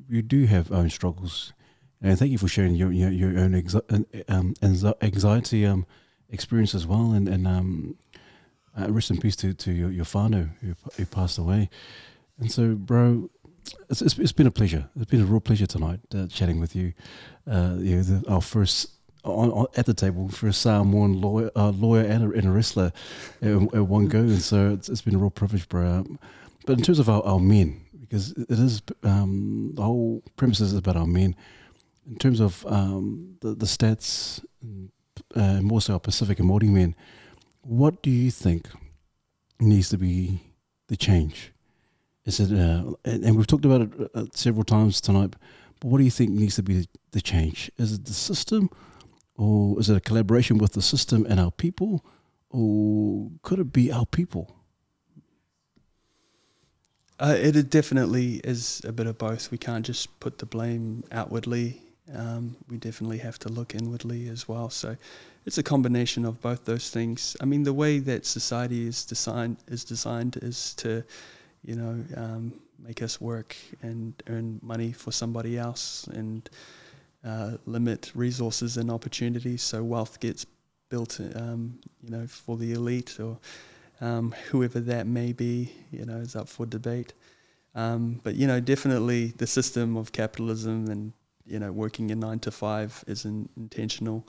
Speaker 3: you do have own struggles. And thank you for sharing your own anxiety experience as well. And rest in peace to your whānau who passed away. And so, bro, it's been a pleasure. It's been a real pleasure tonight chatting with you. Our first at the table, first Samoan lawyer and a wrestler at one go. And so it's been a real privilege, bro. But in terms of our men, because it is the whole premise is about our men. In terms of the stats, more so our Pacific and Māori men, what do you think needs to be the change? Is it, and we've talked about it several times tonight, but what do you think needs to be the change? Is it the system, or is it a collaboration with the system and our people, or could it be our people?
Speaker 2: It definitely is a bit of both. We can't just put the blame outwardly. We definitely have to look inwardly as well. So it's a combination of both those things. I mean, the way that society is designed is to, make us work and earn money for somebody else and limit resources and opportunities. So wealth gets built, for the elite or whoever that may be, is up for debate. But definitely the system of capitalism and, working a 9 to 5 isn't intentional.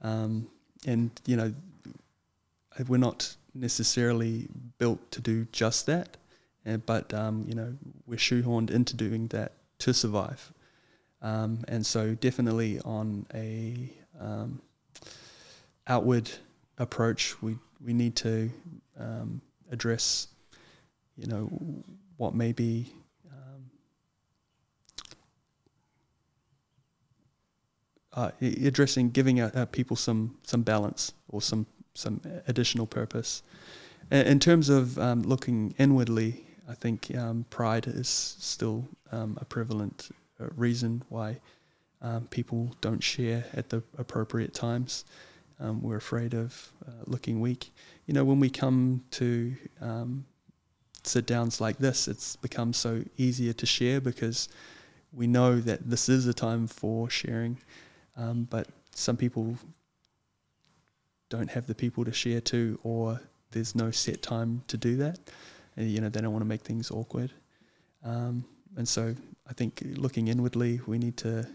Speaker 2: And, we're not necessarily built to do just that. But, we're shoehorned into doing that to survive. And so definitely on a outward approach, we need to address, what may be addressing, giving people some balance or some additional purpose. In terms of looking inwardly, I think pride is still a prevalent reason why people don't share at the appropriate times. We're afraid of looking weak. When we come to sit downs like this, it's become so easier to share because we know that this is a time for sharing. But some people don't have the people to share to, or there's no set time to do that. And, they don't want to make things awkward. And so I think looking inwardly, we need to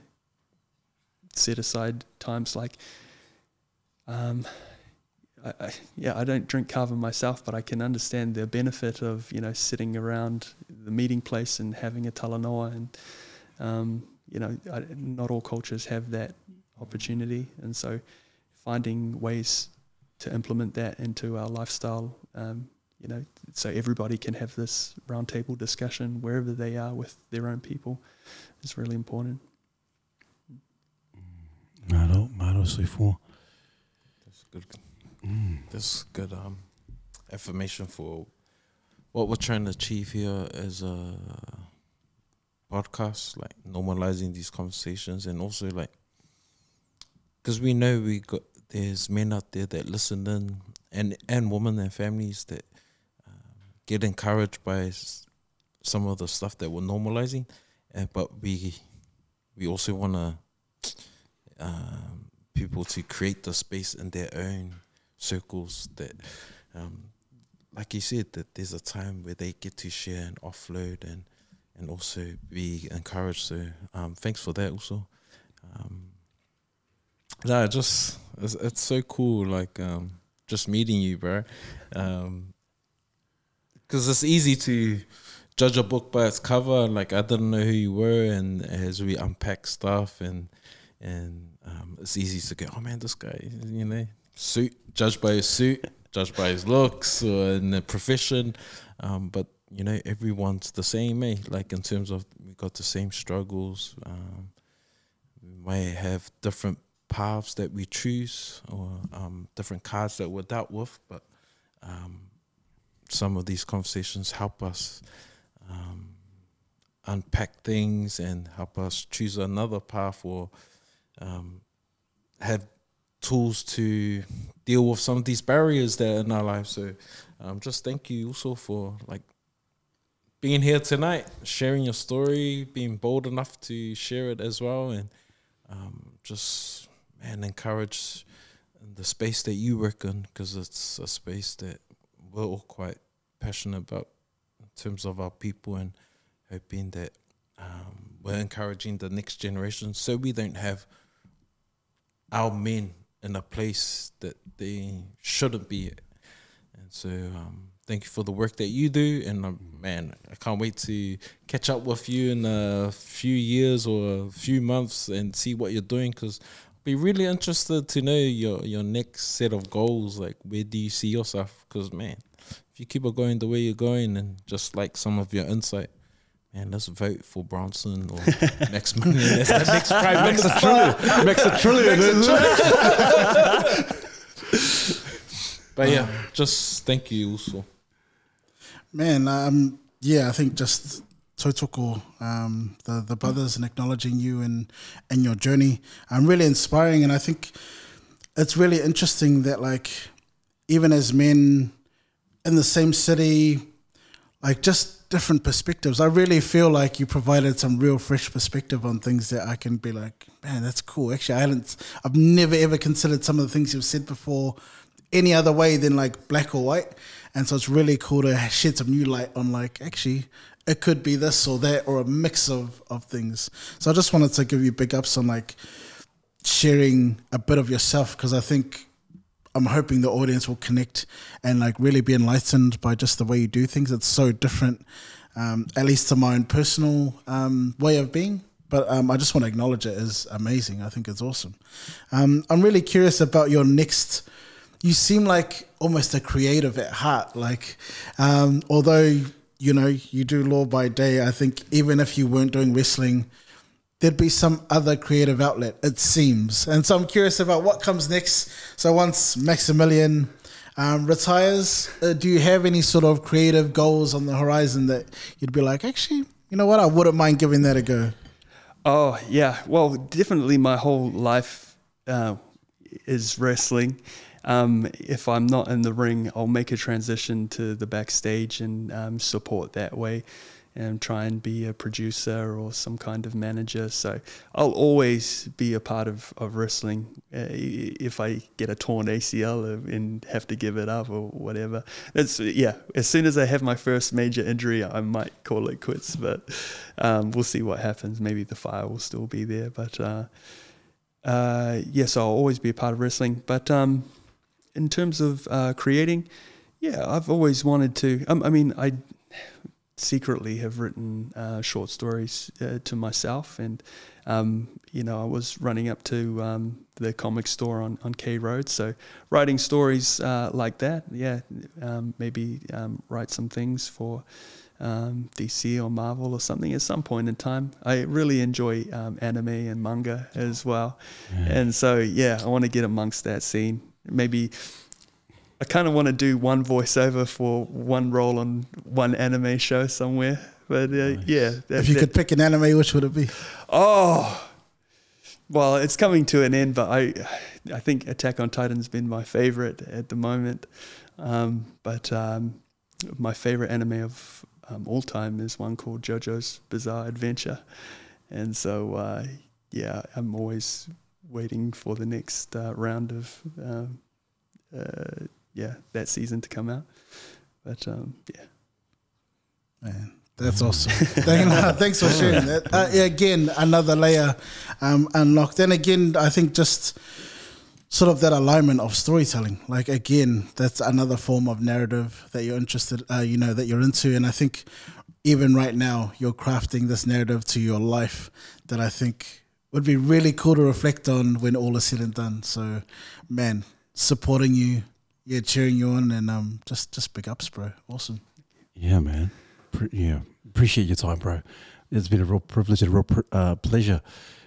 Speaker 2: set aside times like, I don't drink kava myself, but I can understand the benefit of, sitting around the meeting place and having a talanoa. And, not all cultures have that opportunity. And so finding ways to implement that into our lifestyle, so everybody can have this roundtable discussion wherever they are with their own people is really important.
Speaker 3: Maro Sifo.
Speaker 5: That's good. That's good affirmation for what we're trying to achieve here as a podcast, like normalizing these conversations, and also like, because we know there's men out there that listen in, and women and families that get encouraged by some of the stuff that we're normalizing, but we also want to people to create the space in their own circles that, like you said, that there's a time where they get to share and offload and also be encouraged. So thanks for that also. It's so cool, like just meeting you, bro. Because it's easy to judge a book by its cover. Like, I didn't know who you were, and as we unpack stuff, and it's easy to go, oh man, this guy, suit, judged by his suit, judged by his looks, or in the profession. But everyone's the same, like in terms of we got the same struggles. We might have different paths that we choose, or different cards that we're dealt with, but some of these conversations help us unpack things and help us choose another path, or have tools to deal with some of these barriers that are in our lives. So just thank you also for like being here tonight, sharing your story, being bold enough to share it as well, and just encourage the space that you work in, because it's a space that we're all quite passionate about in terms of our people, and hoping that we're encouraging the next generation so we don't have our men in a place that they shouldn't be at. And so thank you for the work that you do, and man, I can't wait to catch up with you in a few years or a few months and see what you're doing, because I'll be really interested to know your next set of goals. Like, where do you see yourself? Because, man, if you keep it going the way you're going, and just like some of your insight, man, let's vote for Bronson or next million. That's the next prime minister.
Speaker 3: Makes a trillion.
Speaker 5: But yeah, just thank you also.
Speaker 4: Man, yeah, I think just tautoko, the brothers, and acknowledging you and your journey, really inspiring. And I think it's really interesting that, like, even as men in the same city, like, just different perspectives. I really feel like you provided some real fresh perspective on things that I can be like, man, that's cool. Actually, I've never ever considered some of the things you've said before any other way than like black or white. And so it's really cool to shed some new light on, like, actually it could be this or that, or a mix of things. So I just wanted to give you big ups on, like, sharing a bit of yourself, because I think I'm hoping the audience will connect and, like, really be enlightened by just the way you do things. It's so different, at least to my own personal way of being. But I just want to acknowledge it as amazing. I think it's awesome. I'm really curious about your next. You seem like almost a creative at heart. Like, although, you know, you do law by day, I think even if you weren't doing wrestling, there'd be some other creative outlet, it seems. And so I'm curious about what comes next. So once Maximilian retires, do you have any sort of creative goals on the horizon that you'd be like, actually, you know what, I wouldn't mind giving that a go?
Speaker 2: Oh, yeah. Well, definitely my whole life is wrestling. If I'm not in the ring, I'll make a transition to the backstage and support that way, and try and be a producer or some kind of manager. So I'll always be a part of wrestling. If I get a torn ACL and have to give it up or whatever, as soon as I have my first major injury, I might call it quits, but we'll see what happens. Maybe the fire will still be there, but yes, I'll always be a part of wrestling. But in terms of creating, I've always wanted to. I secretly have written short stories to myself, and I was running up to the comic store on K Road, so writing stories like that. Maybe write some things for DC or Marvel or something at some point in time. I really enjoy anime and manga as well, and so I want to get amongst that scene. Maybe I kind of want to do one voiceover for one role on one anime show somewhere. But
Speaker 4: if you could pick an anime, which would it be?
Speaker 2: Oh, well, it's coming to an end, but I think Attack on Titan's been my favorite at the moment. But my favorite anime of all time is one called JoJo's Bizarre Adventure, and so I'm always waiting for the next round of that season to come out. But
Speaker 4: man, that's awesome. Thanks for sharing that. Again, another layer unlocked. And again, I think just sort of that alignment of storytelling. Like, again, that's another form of narrative that you're interested, that you're into. And I think even right now, you're crafting this narrative to your life that I think would be really cool to reflect on when all is said and done. So, man, supporting you, cheering you on, and just big ups, bro. Awesome.
Speaker 3: Yeah, man. Appreciate your time, bro. It's been a real privilege and a real pleasure.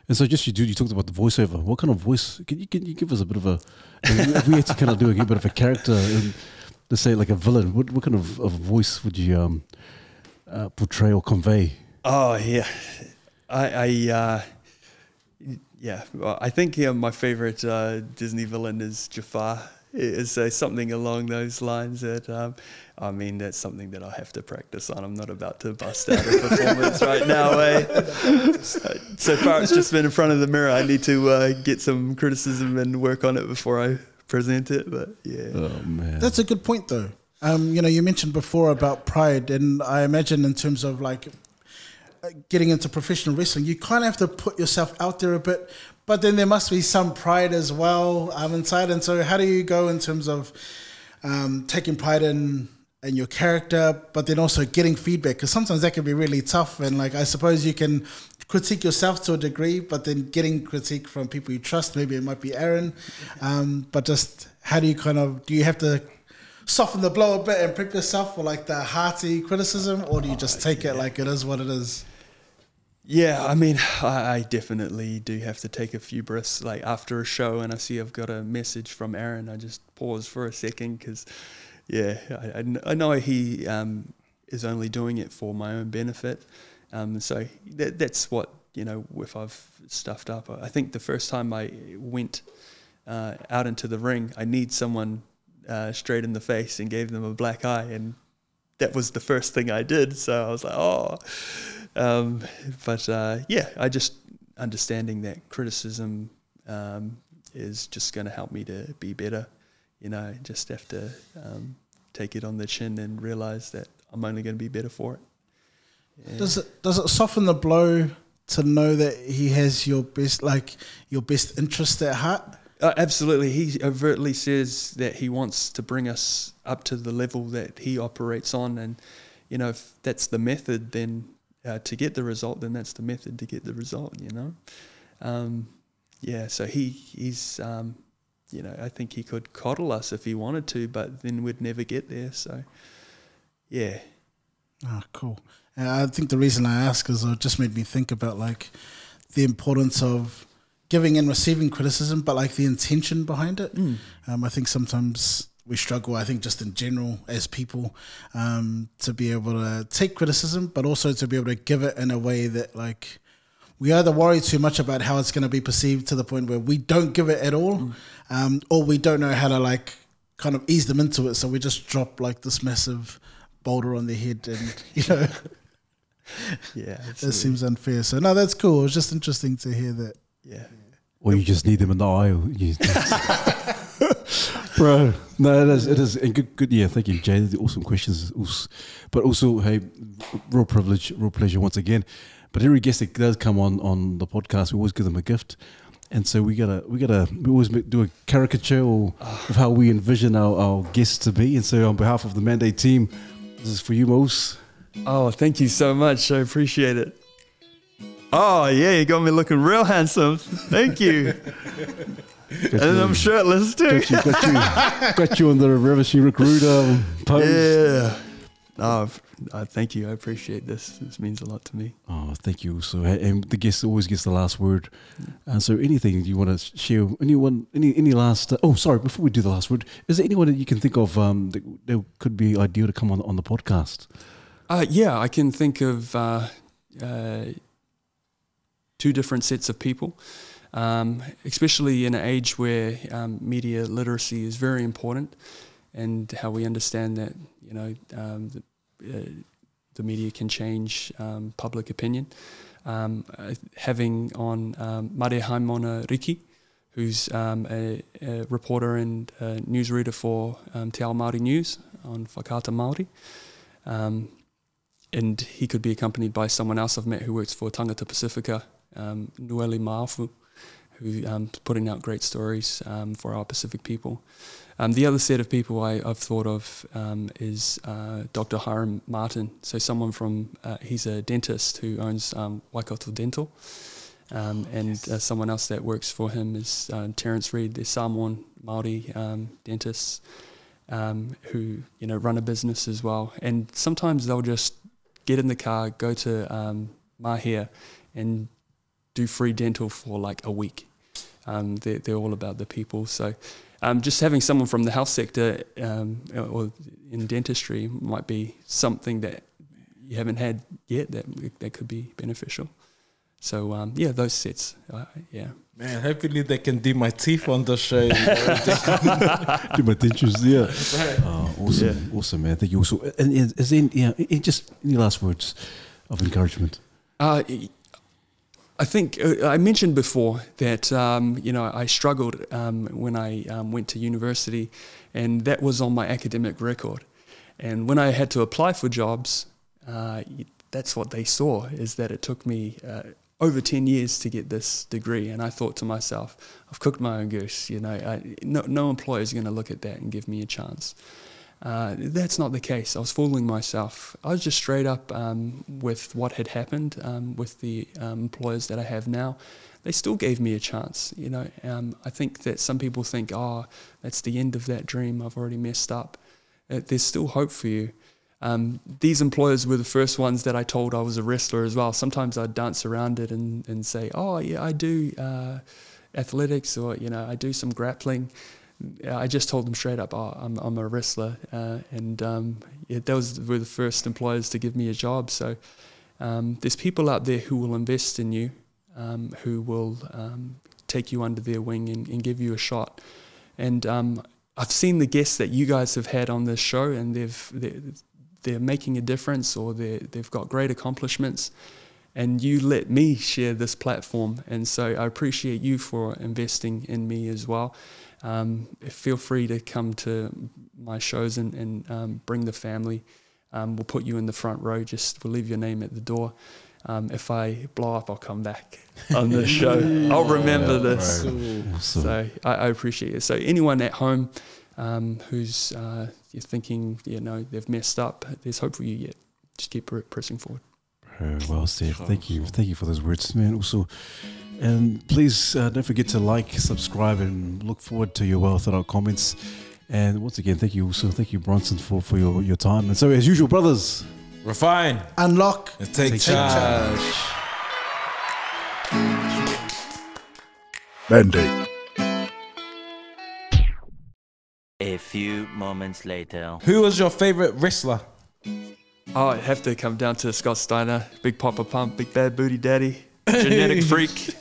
Speaker 3: And so, you talked about the voiceover. What kind of voice can you give us a bit of a? If we had to kind of do a bit of a character, let's say like a villain, what kind of voice would you portray or convey?
Speaker 2: Oh yeah, I think my favorite Disney villain is Jafar. It's something along those lines that, that's something that I have to practice on. I'm not about to bust out a performance right now. So far, it's just been in front of the mirror. I need to get some criticism and work on it before I present it. But yeah.
Speaker 3: Oh, man.
Speaker 4: That's a good point, though. You mentioned before about pride, and I imagine in terms of like getting into professional wrestling, you kind of have to put yourself out there a bit, but then there must be some pride as well inside. And so how do you go in terms of taking pride in and your character, but then also getting feedback, because sometimes that can be really tough. And like, I suppose you can critique yourself to a degree, but then getting critique from people you trust, maybe it might be Aaron, but just how do you have to soften the blow a bit and prep yourself for like the hearty criticism, or do you just take it like it is what it is?
Speaker 2: Yeah, I mean, I definitely do have to take a few breaths. Like after a show and I see I've got a message from Aaron, I just pause for a second because, yeah, I know he is only doing it for my own benefit. So that's what, if I've stuffed up. I think the first time I went out into the ring, I need someone straight in the face and gave them a black eye, and that was the first thing I did. So I was like, oh. I just understanding that criticism is just going to help me to be better. Just have to take it on the chin and realize that I'm only going to be better for it. Yeah.
Speaker 4: Does it soften the blow to know that he has your best interest at heart?
Speaker 2: Absolutely. He overtly says that he wants to bring us up to the level that he operates on, and if that's the method, then to get the result, then that's the method to get the result. So he's I think he could coddle us if he wanted to, but then we'd never get there. So yeah.
Speaker 4: Ah, cool. I think the reason I ask is it just made me think about like the importance of giving and receiving criticism, but like the intention behind it. I think sometimes we struggle, I think just in general as people, to be able to take criticism, but also to be able to give it in a way that like we either worry too much about how it's going to be perceived to the point where we don't give it at all, or we don't know how to like kind of ease them into it. So we just drop like this massive boulder on their head and,
Speaker 2: yeah,
Speaker 4: that seems unfair. So no, that's cool. It was just interesting to hear that.
Speaker 2: Yeah.
Speaker 3: Or you just need them in the aisle. Bro, no, it is, and good. Yeah, thank you, Jay. Awesome questions, but also, hey, real privilege, real pleasure once again. But every guest that does come on the podcast, we always give them a gift, and so we always do a caricature of how we envision our guests to be. And so, on behalf of the Mandate team, this is for you, Mose.
Speaker 2: Oh, thank you so much. I appreciate it. Oh, yeah, you got me looking real handsome. Thank you. And I'm shirtless too.
Speaker 3: Got you on the Ravishing Rick Rude pose.
Speaker 2: Yeah. Oh, thank you. I appreciate this. This means a lot to me.
Speaker 3: Oh, thank you. So, and the guest always gets the last word. And so, anything you want to share? Anyone? Any last? Sorry. Before we do the last word, is there anyone that you can think of that could be ideal to come on the podcast?
Speaker 2: Yeah, I can think of two different sets of people. Especially in an age where media literacy is very important, and how we understand that the media can change public opinion. Having on Mare Haimona Riki, who's a reporter and newsreader for Te Ao Māori News on Whakaata Māori. And he could be accompanied by someone else I've met who works for Tangata Pacifica, Nueli Maafu, who's putting out great stories for our Pacific people. The other set of people I've thought of is Dr. Hiram Martin. So someone from, he's a dentist who owns Waikato Dental. And someone else that works for him is Terence Reid. They're Samoan Māori dentists who run a business as well. And sometimes they'll just get in the car, go to Mahia and do free dental for like a week. They're all about the people. So just having someone from the health sector or in dentistry might be something that you haven't had yet that could be beneficial. So yeah, those sets, yeah.
Speaker 5: Man, hopefully they can do my teeth on the show.
Speaker 3: Do my dentures, yeah. Awesome, man. Thank you. Also, and is there just any last words of encouragement?
Speaker 2: I think I mentioned before that I struggled when I went to university, and that was on my academic record. And when I had to apply for jobs, that's what they saw, is that it took me over 10 years to get this degree. And I thought to myself, I've cooked my own goose. No employer is going to look at that and give me a chance. That's not the case. I was fooling myself. I was just straight up with what had happened with the employers that I have now. They still gave me a chance. You know, I think that some people think, oh, that's the end of that dream. I've already messed up. There's still hope for you. These employers were the first ones that I told I was a wrestler as well. Sometimes I'd dance around it and say, oh, yeah, I do athletics, or, you know, I do some grappling. I just told them straight up, oh, I'm a wrestler. Those were the first employers to give me a job. So there's people out there who will invest in you, who will take you under their wing and give you a shot. And I've seen the guests that you guys have had on this show, and they're making a difference, or they've got great accomplishments. And you let me share this platform, and so I appreciate you for investing in me as well. Feel free to come to my shows and bring the family. We'll put you in the front row. We'll leave your name at the door. If I blow up, I'll come back on the show. I'll remember this.
Speaker 3: Right.
Speaker 2: So I appreciate it. So anyone at home who's you're thinking, you know, they've messed up, there's hope for you yet. Just keep pressing forward.
Speaker 3: Well, Steph, thank you for those words, man. Also, and please don't forget to like, subscribe, and look forward to your well thought out comments. And once again, thank you, Bronson, for your time. And so, as usual, brothers,
Speaker 5: refine,
Speaker 4: unlock,
Speaker 5: and take charge.
Speaker 1: Band-Aid.
Speaker 6: A few moments later.
Speaker 5: Who was your favorite wrestler?
Speaker 2: Oh, it'd have to come down to Scott Steiner, Big Papa Pump, Big Bad Booty Daddy, genetic freak.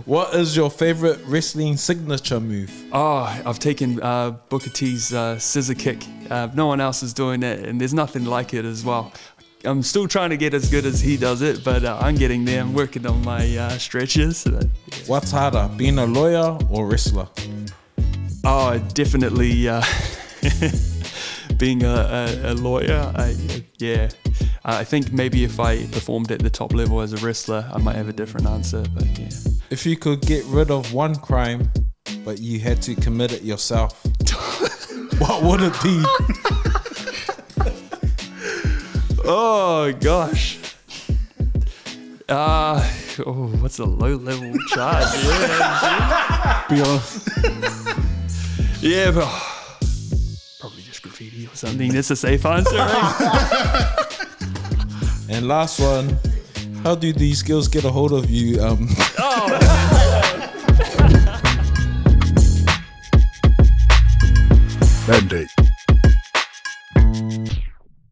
Speaker 5: What is your favorite wrestling signature move?
Speaker 2: Oh, I've taken Booker T's scissor kick. No one else is doing it, and there's nothing like it as well. I'm still trying to get as good as he does it, but I'm getting there. I'm working on my stretches.
Speaker 5: What's harder, being a lawyer or wrestler?
Speaker 2: Oh, definitely being a lawyer. I think maybe if I performed at the top level as a wrestler, I might have a different answer, but yeah.
Speaker 5: If you could get rid of one crime, but you had to commit it yourself, what would it be?
Speaker 2: Oh, gosh. What's a low-level charge?
Speaker 3: be honest.
Speaker 2: Yeah, but probably just graffiti or something. That's a safe answer, right?
Speaker 5: And last one, how do these girls get a hold of you?
Speaker 1: Band-Aid.